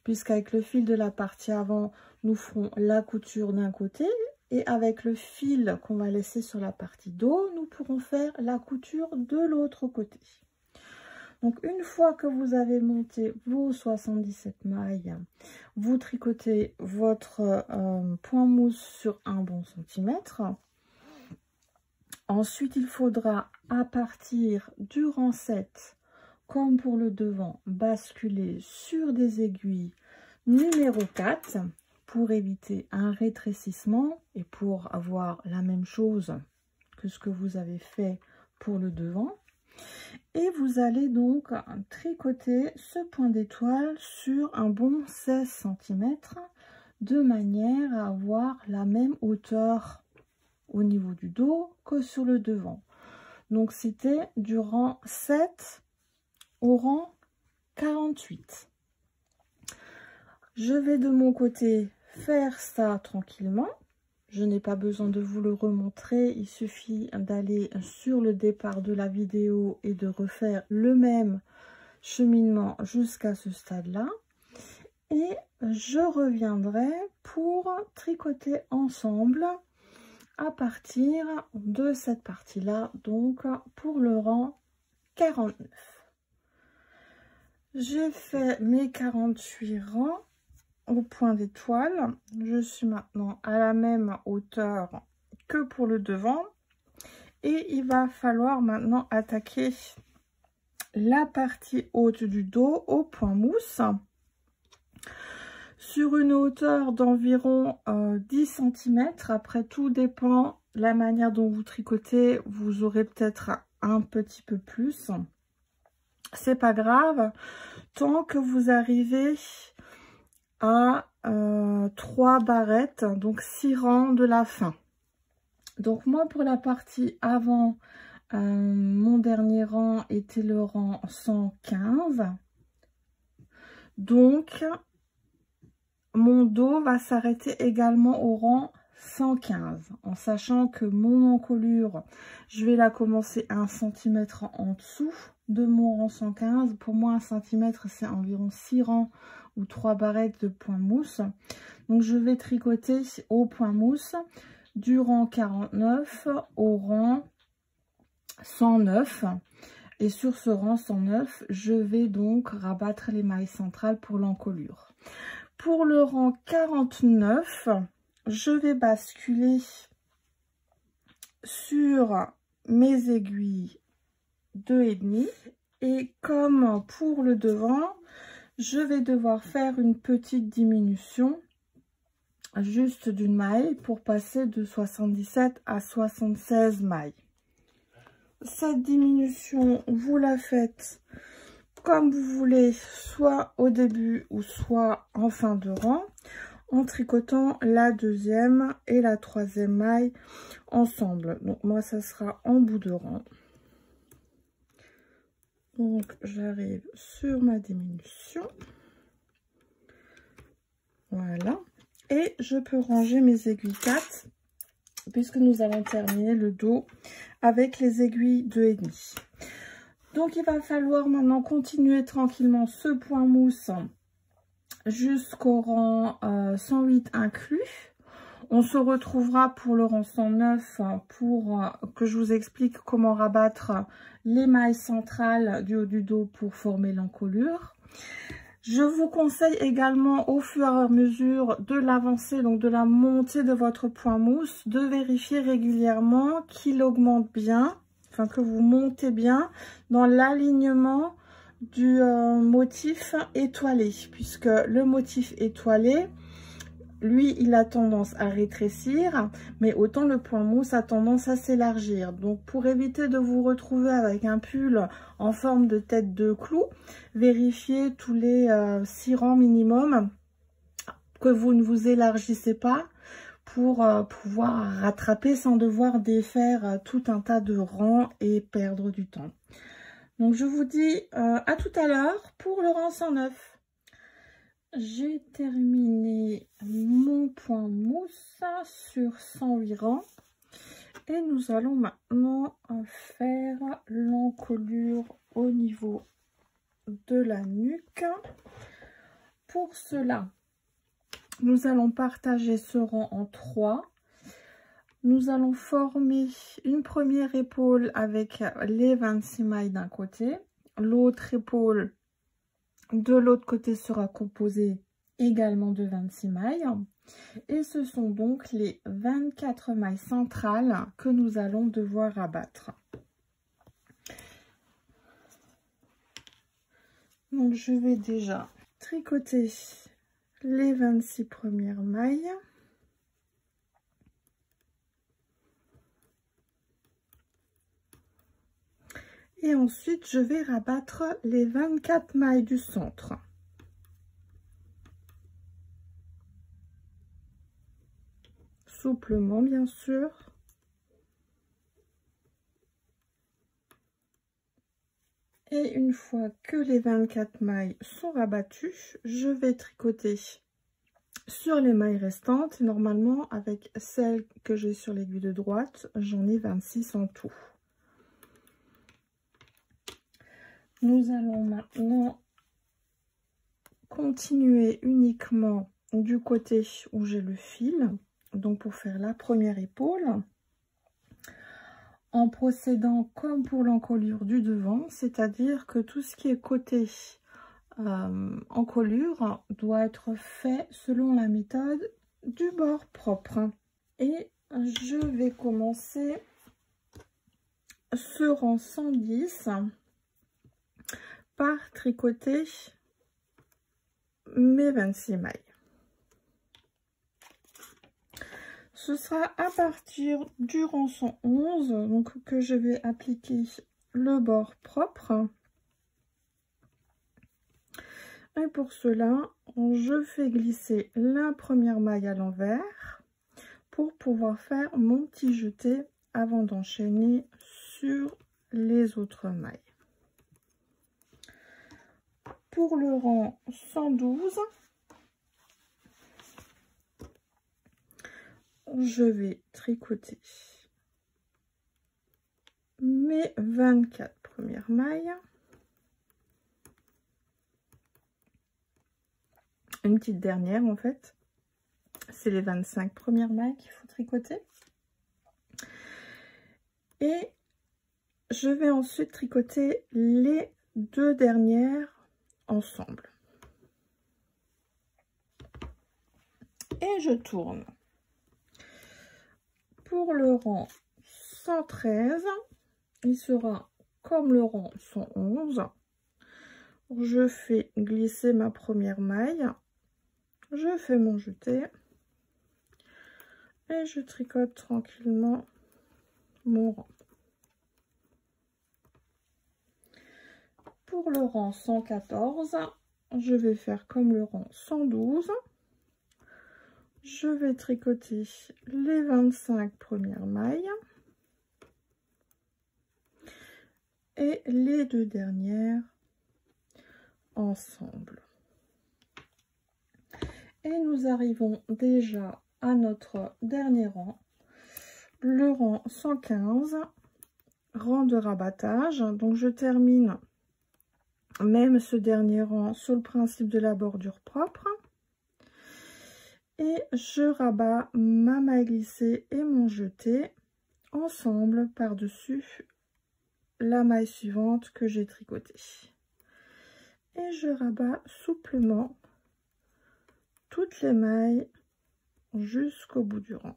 puisqu'avec le fil de la partie avant nous ferons la couture d'un côté et avec le fil qu'on va laisser sur la partie dos nous pourrons faire la couture de l'autre côté. Donc une fois que vous avez monté vos 77 mailles, vous tricotez votre point mousse sur un bon centimètre. Ensuite, il faudra, à partir du rang 7, comme pour le devant, basculer sur des aiguilles numéro 4 pour éviter un rétrécissement et pour avoir la même chose que ce que vous avez fait pour le devant. Et vous allez donc tricoter ce point d'étoile sur un bon 16 cm de manière à avoir la même hauteur au niveau du dos que sur le devant. Donc c'était du rang 7 au rang 48. Je vais de mon côté faire ça tranquillement. Je n'ai pas besoin de vous le remontrer, il suffit d'aller sur le départ de la vidéo et de refaire le même cheminement jusqu'à ce stade-là. Et je reviendrai pour tricoter ensemble à partir de cette partie-là, donc pour le rang 49. J'ai fait mes 48 rangs au point d'étoile. Je suis maintenant à la même hauteur que pour le devant. Et il va falloir maintenant attaquer la partie haute du dos au point mousse. Sur une hauteur d'environ 10 cm. Après, tout dépend de la manière dont vous tricotez. Vous aurez peut-être un petit peu plus. C'est pas grave. Tant que vous arrivez à 3 barrettes, donc 6 rangs de la fin. Donc moi, pour la partie avant, mon dernier rang était le rang 115. Donc, mon dos va s'arrêter également au rang 115, en sachant que mon encolure, je vais la commencer à 1 cm en dessous de mon rang 115. Pour moi, 1 cm, c'est environ 6 rangs ou 3 barrettes de point mousse. Donc, je vais tricoter au point mousse du rang 49 au rang 109. Et sur ce rang 109, je vais donc rabattre les mailles centrales pour l'encolure. Pour le rang 49, je vais basculer sur mes aiguilles 2,5 et comme pour le devant, je vais devoir faire une petite diminution juste d'une maille pour passer de 77 à 76 mailles. Cette diminution, vous la faites comme vous voulez, soit au début ou soit en fin de rang, en tricotant la deuxième et la troisième maille ensemble. Donc moi, ça sera en bout de rang. Donc j'arrive sur ma diminution. Voilà. Et je peux ranger mes aiguilles 4, puisque nous allons terminer le dos avec les aiguilles 2,5. Donc, il va falloir maintenant continuer tranquillement ce point mousse jusqu'au rang 108 inclus. On se retrouvera pour le rang 109 pour que je vous explique comment rabattre les mailles centrales du haut du dos pour former l'encolure. Je vous conseille également au fur et à mesure de l'avancée, donc de la montée de votre point mousse, de vérifier régulièrement qu'il augmente bien. Enfin, que vous montez bien dans l'alignement du motif étoilé, puisque le motif étoilé, lui, il a tendance à rétrécir, mais autant le point mousse a tendance à s'élargir. Donc, pour éviter de vous retrouver avec un pull en forme de tête de clou, vérifiez tous les 6 rangs minimum que vous ne vous élargissez pas, pour pouvoir rattraper sans devoir défaire tout un tas de rangs et perdre du temps. Donc je vous dis à tout à l'heure pour le rang 109. J'ai terminé mon point mousse sur 108 rangs et nous allons maintenant faire l'encolure au niveau de la nuque. Pour cela, nous allons partager ce rang en 3. Nous allons former une première épaule avec les 26 mailles d'un côté. L'autre épaule de l'autre côté sera composée également de 26 mailles. Et ce sont donc les 24 mailles centrales que nous allons devoir abattre. Donc je vais déjà tricoter les 26 premières mailles. Et ensuite, je vais rabattre les 24 mailles du centre. Souplement, bien sûr. Et une fois que les 24 mailles sont rabattues, je vais tricoter sur les mailles restantes. Normalement, avec celles que j'ai sur l'aiguille de droite, j'en ai 26 en tout. Nous allons maintenant continuer uniquement du côté où j'ai le fil. Donc pour faire la première épaule, en procédant comme pour l'encolure du devant, c'est-à-dire que tout ce qui est côté encolure doit être fait selon la méthode du bord propre. Et je vais commencer ce rang 110 par tricoter mes 26 mailles. Ce sera à partir du rang 111 donc que je vais appliquer le bord propre. Et pour cela, je fais glisser la première maille à l'envers pour pouvoir faire mon petit jeté avant d'enchaîner sur les autres mailles. Pour le rang 112, je vais tricoter mes 24 premières mailles. Une petite dernière en fait. C'est les 25 premières mailles qu'il faut tricoter. Et je vais ensuite tricoter les 2 dernières ensemble. Et je tourne. Pour le rang 113, il sera comme le rang 111. Je fais glisser ma première maille. Je fais mon jeté. Et je tricote tranquillement mon rang. Pour le rang 114, je vais faire comme le rang 112. Je vais tricoter les 25 premières mailles et les 2 dernières ensemble. Et nous arrivons déjà à notre dernier rang, le rang 115, rang de rabattage. Donc je termine même ce dernier rang sur le principe de la bordure propre. Et je rabats ma maille glissée et mon jeté ensemble par-dessus la maille suivante que j'ai tricotée. Et je rabats souplement toutes les mailles jusqu'au bout du rang.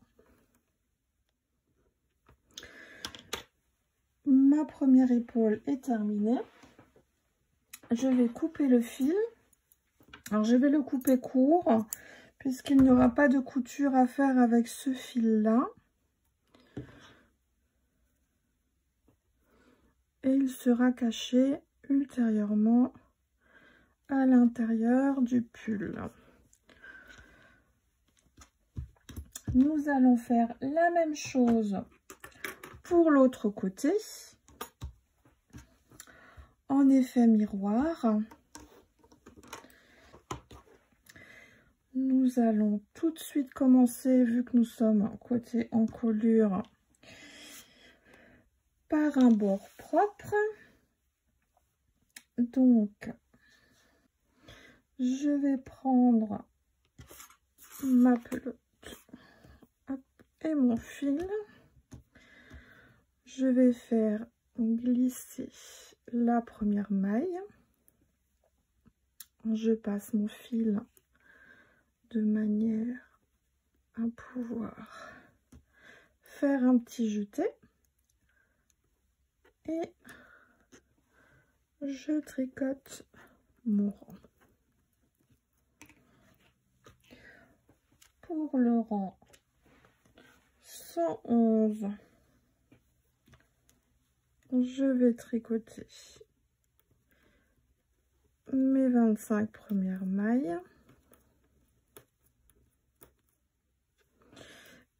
Ma première épaule est terminée. Je vais couper le fil. Alors je vais le couper court puisqu'il n'y aura pas de couture à faire avec ce fil là. Et il sera caché ultérieurement à l'intérieur du pull. Nous allons faire la même chose pour l'autre côté. En effet miroir, nous allons tout de suite commencer, vu que nous sommes côté encolure, par un bord propre. Donc, je vais prendre ma pelote et mon fil. Je vais faire glisser la première maille. Je passe mon fil de manière à pouvoir faire un petit jeté et je tricote mon rang. Pour le rang 111, je vais tricoter mes 25 premières mailles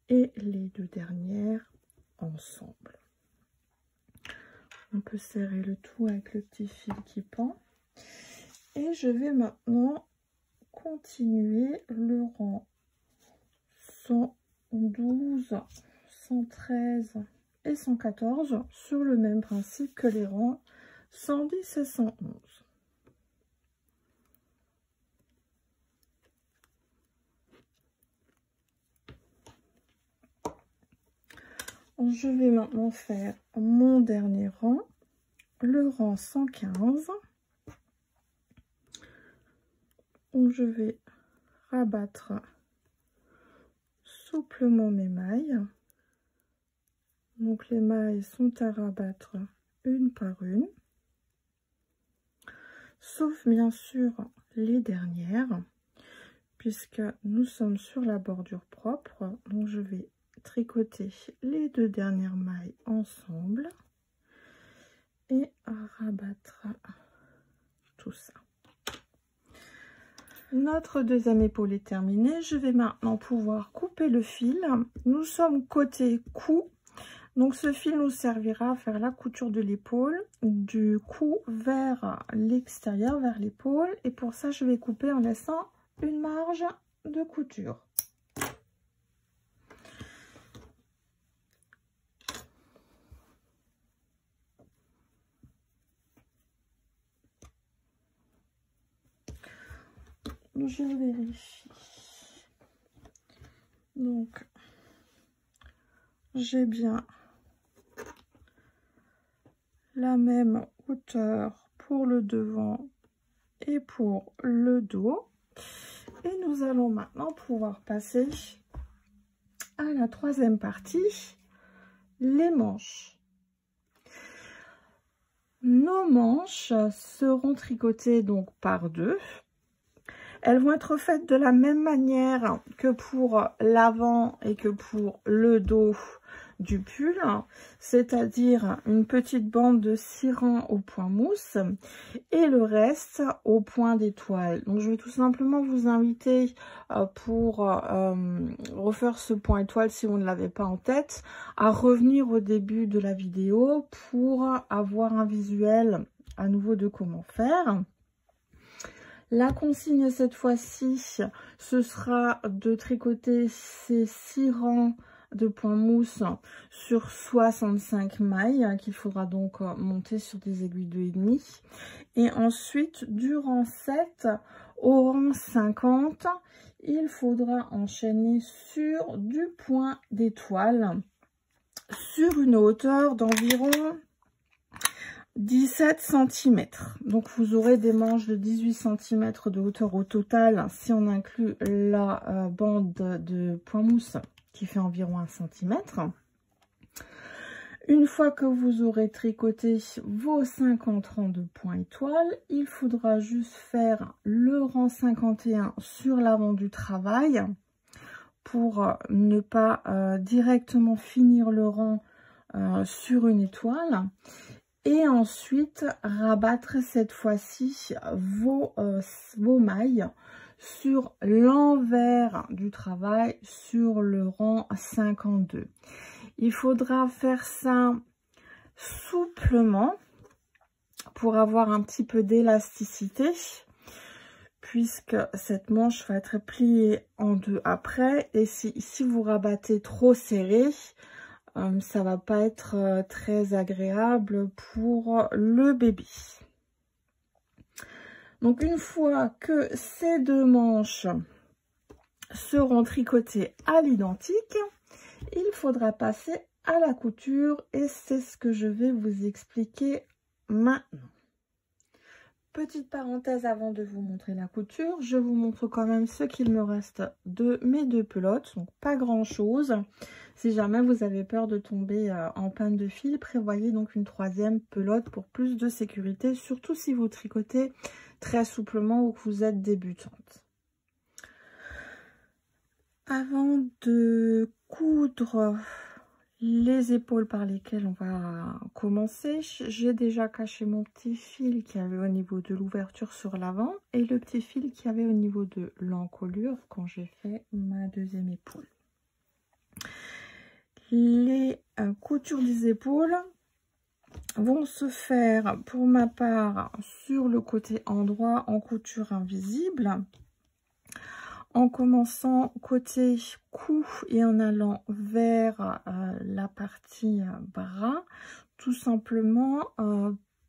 et les 2 dernières ensemble. On peut serrer le tout avec le petit fil qui pend. Et je vais maintenant continuer le rang 112, 113 et 114 sur le même principe que les rangs 110 et 111. Je vais maintenant faire mon dernier rang, le rang 115, où je vais rabattre souplement mes mailles. Donc les mailles sont à rabattre une par une, sauf bien sûr les dernières, puisque nous sommes sur la bordure propre. Donc je vais tricoter les 2 dernières mailles ensemble et rabattre tout ça. Notre deuxième épaule est terminée. Je vais maintenant pouvoir couper le fil. Nous sommes côté cou, donc ce fil nous servira à faire la couture de l'épaule, du cou vers l'extérieur, vers l'épaule, et pour ça je vais couper en laissant une marge de couture. je vérifie. Donc, j'ai bien la même hauteur pour le devant et pour le dos. Et nous allons maintenant pouvoir passer à la troisième partie, les manches. Nos manches seront tricotées donc par deux. Elles vont être faites de la même manière que pour l'avant et que pour le dos du pull, c'est-à-dire une petite bande de 6 rangs au point mousse et le reste au point d'étoile. Donc je vais tout simplement vous inviter pour refaire ce point étoile si vous ne l'avez pas en tête, à revenir au début de la vidéo pour avoir un visuel à nouveau de comment faire. La consigne cette fois-ci, ce sera de tricoter ces 6 rangs de point mousse sur 65 mailles qu'il faudra donc monter sur des aiguilles de 2,5. Et ensuite, du rang 7 au rang 50, il faudra enchaîner sur du point d'étoile sur une hauteur d'environ 17 cm. Donc vous aurez des manches de 18 cm de hauteur au total si on inclut la bande de point mousse qui fait environ 1 cm. Une fois que vous aurez tricoté vos 50 rangs de point étoile, il faudra juste faire le rang 51 sur l'avant du travail pour ne pas directement finir le rang sur une étoile. Et ensuite, rabattre cette fois-ci vos mailles sur l'envers du travail, sur le rang 52. Il faudra faire ça souplement pour avoir un petit peu d'élasticité, puisque cette manche va être pliée en deux après. Et si vous rabattez trop serré, ça va pas être très agréable pour le bébé. Donc une fois que ces deux manches seront tricotées à l'identique, il faudra passer à la couture et c'est ce que je vais vous expliquer maintenant. Petite parenthèse avant de vous montrer la couture, je vous montre quand même ce qu'il me reste de mes deux pelotes, donc pas grand chose. Si jamais vous avez peur de tomber en panne de fil, prévoyez donc une troisième pelote pour plus de sécurité, surtout si vous tricotez très souplement ou que vous êtes débutante. Avant de coudre les épaules par lesquelles on va commencer, j'ai déjà caché mon petit fil qui avait au niveau de l'ouverture sur l'avant et le petit fil qui avait au niveau de l'encolure quand j'ai fait ma deuxième épaule. Les coutures des épaules vont se faire pour ma part sur le côté endroit en couture invisible, en commençant côté cou et en allant vers la partie bras, tout simplement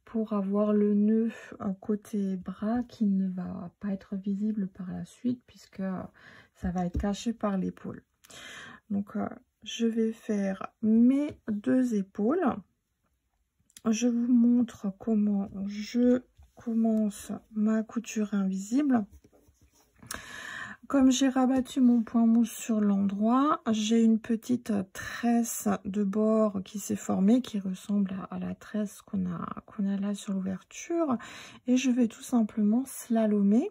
pour avoir le nœud côté bras qui ne va pas être visible par la suite puisque ça va être caché par l'épaule. Donc je vais faire mes deux épaules. Je vous montre comment je commence ma couture invisible. Comme j'ai rabattu mon point mousse sur l'endroit, j'ai une petite tresse de bord qui s'est formée, qui ressemble à la tresse qu'on a là sur l'ouverture. Et je vais tout simplement slalomer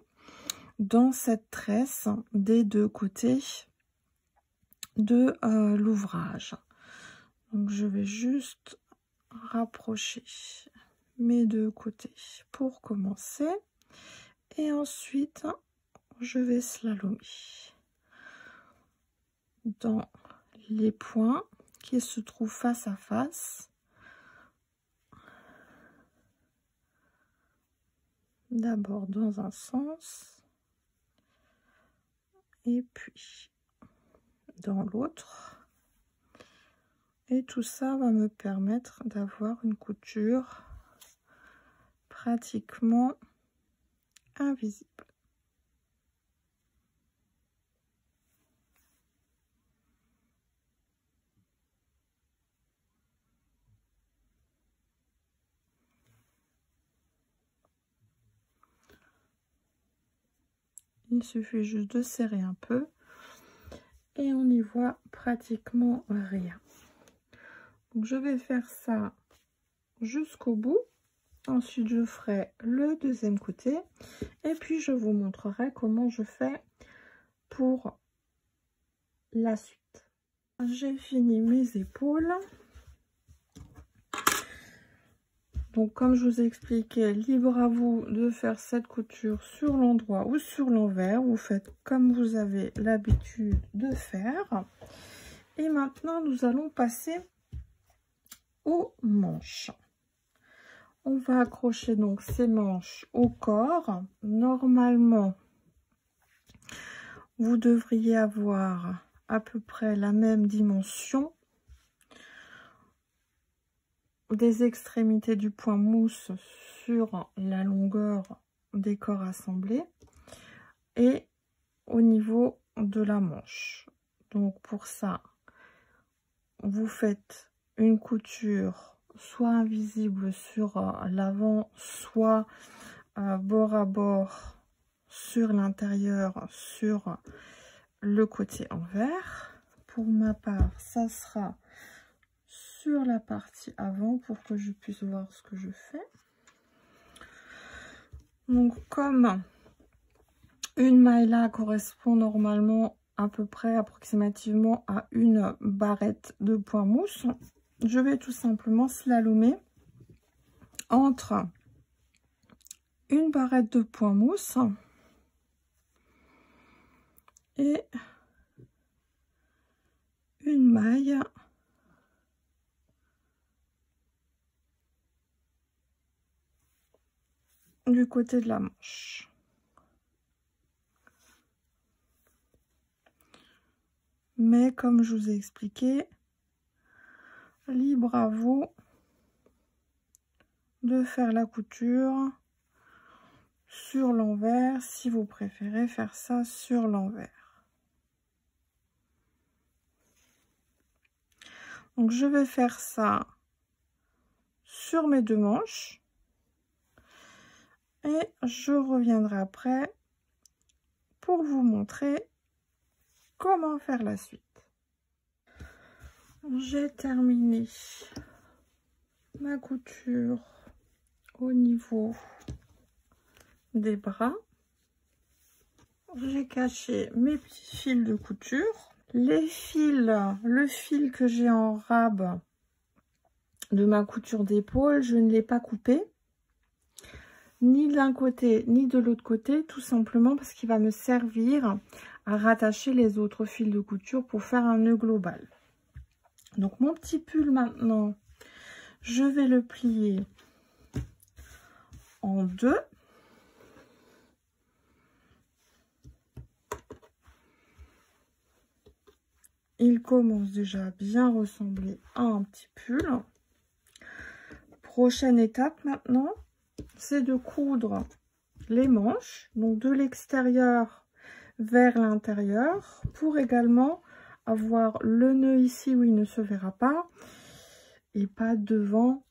dans cette tresse des deux côtés de l'ouvrage. Donc je vais juste rapprocher mes deux côtés pour commencer. Et ensuite, je vais slalomer dans les points qui se trouvent face à face. D'abord dans un sens et puis dans l'autre. Et tout ça va me permettre d'avoir une couture pratiquement invisible. Il suffit juste de serrer un peu et on n'y voit pratiquement rien. Donc je vais faire ça jusqu'au bout. Ensuite je ferai le deuxième côté et puis je vous montrerai comment je fais pour la suite. J'ai fini mes épaules. Donc comme je vous ai expliqué, libre à vous de faire cette couture sur l'endroit ou sur l'envers. Vous faites comme vous avez l'habitude de faire. Et maintenant nous allons passer aux manches. On va accrocher donc ces manches au corps. Normalement, vous devriez avoir à peu près la même dimension des extrémités du point mousse sur la longueur des corps assemblés et au niveau de la manche. Donc pour ça, vous faites une couture soit invisible sur l'avant, soit bord à bord sur l'intérieur, sur le côté envers. Pour ma part, ça sera sur la partie avant pour que je puisse voir ce que je fais. Donc comme une maille là correspond normalement à peu près approximativement à une barrette de point mousse, je vais tout simplement slalomer entre une barrette de point mousse et une maille du côté de la manche. Mais comme je vous ai expliqué, libre à vous de faire la couture sur l'envers si vous préférez faire ça sur l'envers. Donc je vais faire ça sur mes deux manches et je reviendrai après pour vous montrer comment faire la suite. J'ai terminé ma couture au niveau des bras. J'ai caché mes petits fils de couture. Les fils, le fil que j'ai en rab de ma couture d'épaule, je ne l'ai pas coupé. Ni d'un côté ni de l'autre côté, tout simplement parce qu'il va me servir à rattacher les autres fils de couture pour faire un nœud global. Donc mon petit pull maintenant, je vais le plier en deux. Il commence déjà à bien ressembler à un petit pull. Prochaine étape maintenant, c'est de coudre les manches, donc de l'extérieur vers l'intérieur, pour également avoir le nœud ici où il ne se verra pas et pas devant.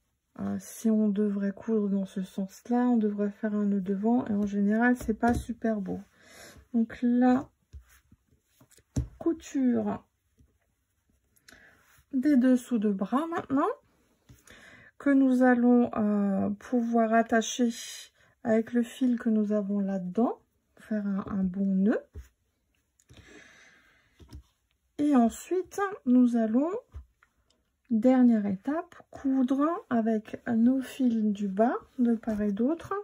Si on devrait coudre dans ce sens là, on devrait faire un nœud devant et en général c'est pas super beau. Donc la couture des dessous de bras maintenant, que nous allons pouvoir attacher avec le fil que nous avons là-dedans, faire un bon nœud. Et ensuite, nous allons, dernière étape, coudre avec nos fils du bas, de part et d'autre,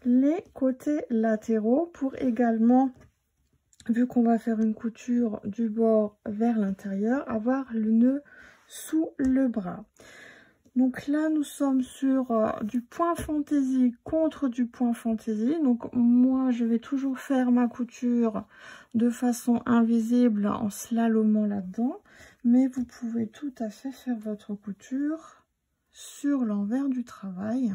les côtés latéraux pour également, vu qu'on va faire une couture du bord vers l'intérieur, avoir le nœud sous le bras. Donc là, nous sommes sur du point fantaisie contre du point fantaisie. Donc moi, je vais toujours faire ma couture de façon invisible en slalomant là-dedans. Mais vous pouvez tout à fait faire votre couture sur l'envers du travail.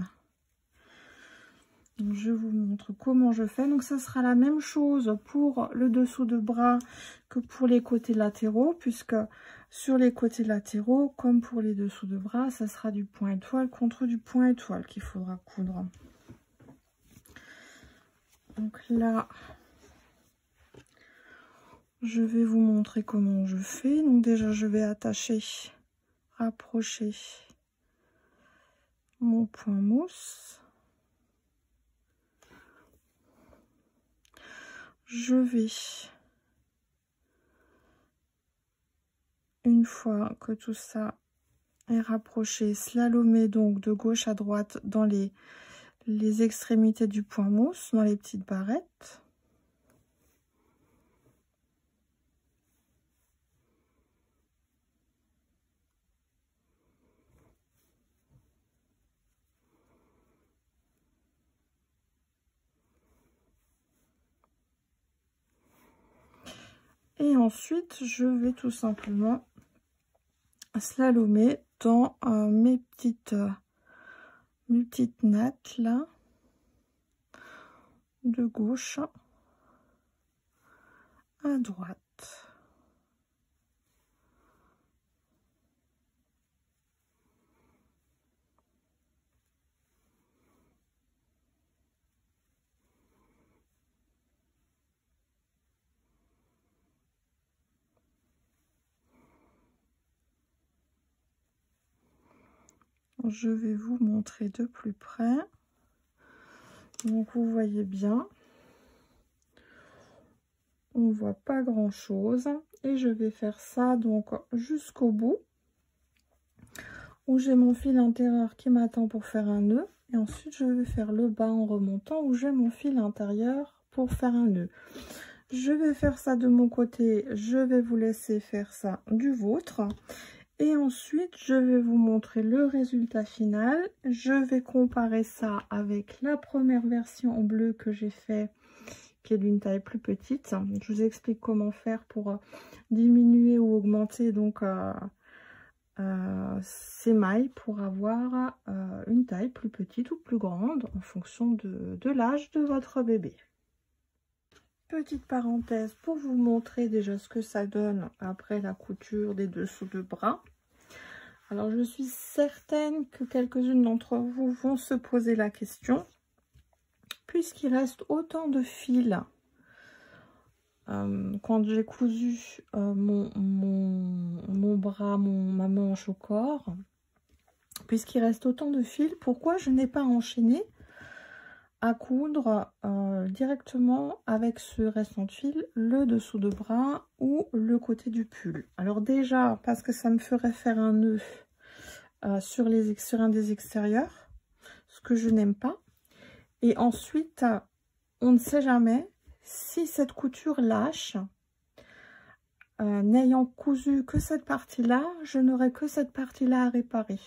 Donc, je vous montre comment je fais. Donc ça sera la même chose pour le dessous de bras que pour les côtés latéraux, puisque sur les côtés latéraux, comme pour les dessous de bras, ça sera du point étoile contre du point étoile qu'il faudra coudre. Donc là, je vais vous montrer comment je fais. Donc déjà, je vais attacher, rapprocher mon point mousse. Je vais, une fois que tout ça est rapproché, slalomer donc de gauche à droite dans les extrémités du point mousse, dans les petites barrettes. Et ensuite, je vais tout simplement slalomer dans mes petites nattes là, de gauche à droite. Je vais vous montrer de plus près. Donc vous voyez bien, on voit pas grand chose et je vais faire ça donc jusqu'au bout où j'ai mon fil intérieur qui m'attend pour faire un nœud, et ensuite je vais faire le bas en remontant où j'ai mon fil intérieur pour faire un nœud. Je vais faire ça de mon côté, je vais vous laisser faire ça du vôtre. Et ensuite, je vais vous montrer le résultat final. Je vais comparer ça avec la première version en bleu que j'ai fait, qui est d'une taille plus petite. Je vous explique comment faire pour diminuer ou augmenter donc ces mailles pour avoir une taille plus petite ou plus grande en fonction de l'âge de votre bébé. Petite parenthèse pour vous montrer déjà ce que ça donne après la couture des dessous de bras. Alors je suis certaine que quelques-unes d'entre vous vont se poser la question, puisqu'il reste autant de fils quand j'ai cousu mon bras, ma manche au corps, puisqu'il reste autant de fils, pourquoi je n'ai pas enchaîné à coudre directement avec ce restant de fil le dessous de bras ou le côté du pull. Alors déjà parce que ça me ferait faire un nœud sur un des extérieurs, ce que je n'aime pas, et ensuite on ne sait jamais si cette couture lâche. N'ayant cousu que cette partie là, je n'aurai que cette partie là à réparer.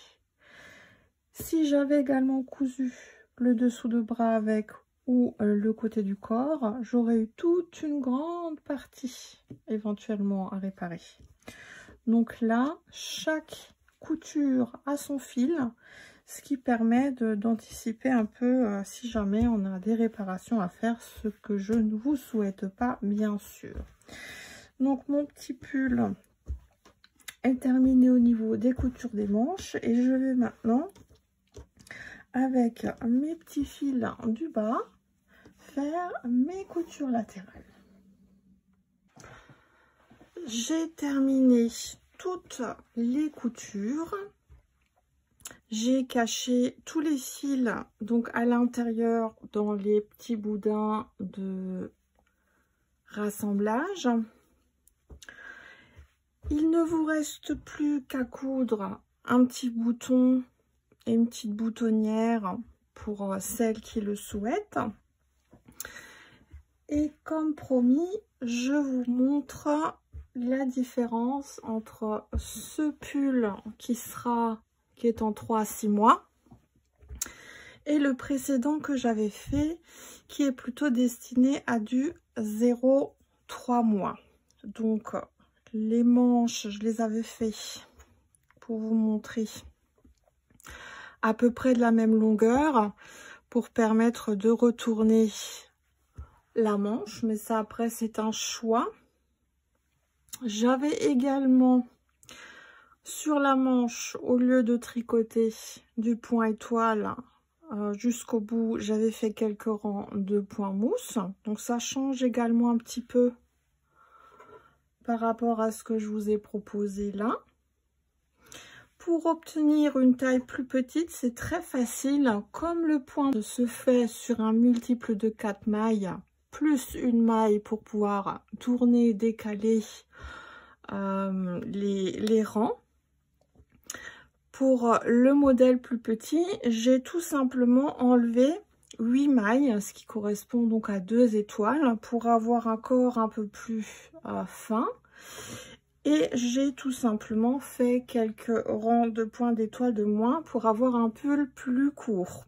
Si j'avais également cousu le dessous de bras avec ou le côté du corps, j'aurais eu toute une grande partie éventuellement à réparer. Donc là, chaque couture a son fil, ce qui permet d'anticiper un peu si jamais on a des réparations à faire, ce que je ne vous souhaite pas bien sûr. Donc mon petit pull est terminé au niveau des coutures des manches et je vais maintenant, avec mes petits fils du bas, faire mes coutures latérales. J'ai terminé toutes les coutures. J'ai caché tous les fils donc à l'intérieur dans les petits boudins de rassemblage. Il ne vous reste plus qu'à coudre un petit bouton et une petite boutonnière pour celles qui le souhaitent. Et comme promis, je vous montre la différence entre ce pull qui est en 3 à 6 mois et le précédent que j'avais fait qui est plutôt destiné à du 0,3 mois. Donc les manches, je les avais fait pour vous montrer à peu près de la même longueur pour permettre de retourner la manche, mais ça après c'est un choix. J'avais également sur la manche, au lieu de tricoter du point étoile jusqu'au bout, j'avais fait quelques rangs de points mousse, donc ça change également un petit peu par rapport à ce que je vous ai proposé là. Pour obtenir une taille plus petite, c'est très facile. Comme le point se fait sur un multiple de 4 mailles, plus une maille pour pouvoir tourner, décaler les rangs. Pour le modèle plus petit, j'ai tout simplement enlevé 8 mailles, ce qui correspond donc à 2 étoiles, pour avoir un corps un peu plus fin. Et j'ai tout simplement fait quelques rangs de points d'étoiles de moins pour avoir un pull plus court.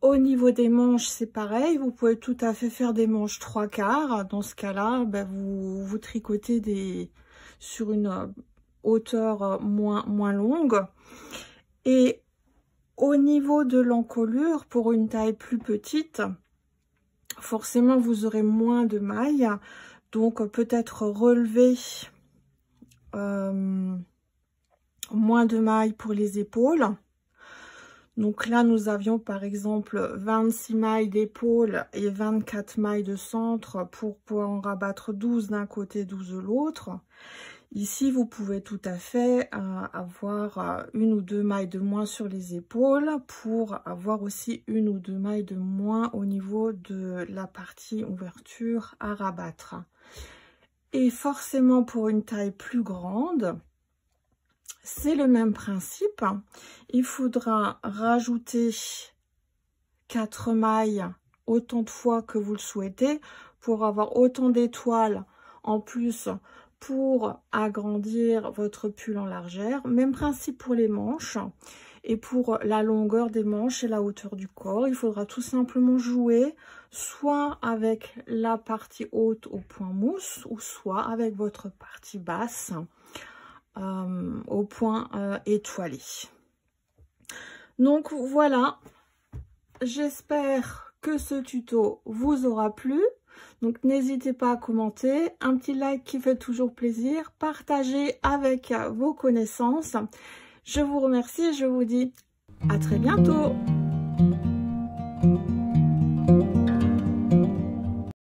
Au niveau des manches, c'est pareil. Vous pouvez tout à fait faire des manches 3/4. Dans ce cas-là, vous tricotez sur une hauteur moins longue. Et au niveau de l'encolure, pour une taille plus petite, forcément, vous aurez moins de mailles. Donc, peut-être relever moins de mailles pour les épaules. Donc là, nous avions par exemple 26 mailles d'épaule et 24 mailles de centre pour pouvoir en rabattre 12 d'un côté, 12 de l'autre. Ici, vous pouvez tout à fait avoir une ou deux mailles de moins sur les épaules pour avoir aussi une ou deux mailles de moins au niveau de la partie ouverture à rabattre. Et forcément, pour une taille plus grande, c'est le même principe. Il faudra rajouter 4 mailles autant de fois que vous le souhaitez pour avoir autant d'étoiles en plus pour agrandir votre pull en largeur. Même principe pour les manches. Et pour la longueur des manches et la hauteur du corps, il faudra tout simplement jouer soit avec la partie haute au point mousse ou soit avec votre partie basse au point étoilé. Donc voilà, j'espère que ce tuto vous aura plu. Donc n'hésitez pas à commenter, un petit like qui fait toujours plaisir, partagez avec vos connaissances. Je vous remercie et je vous dis à très bientôt.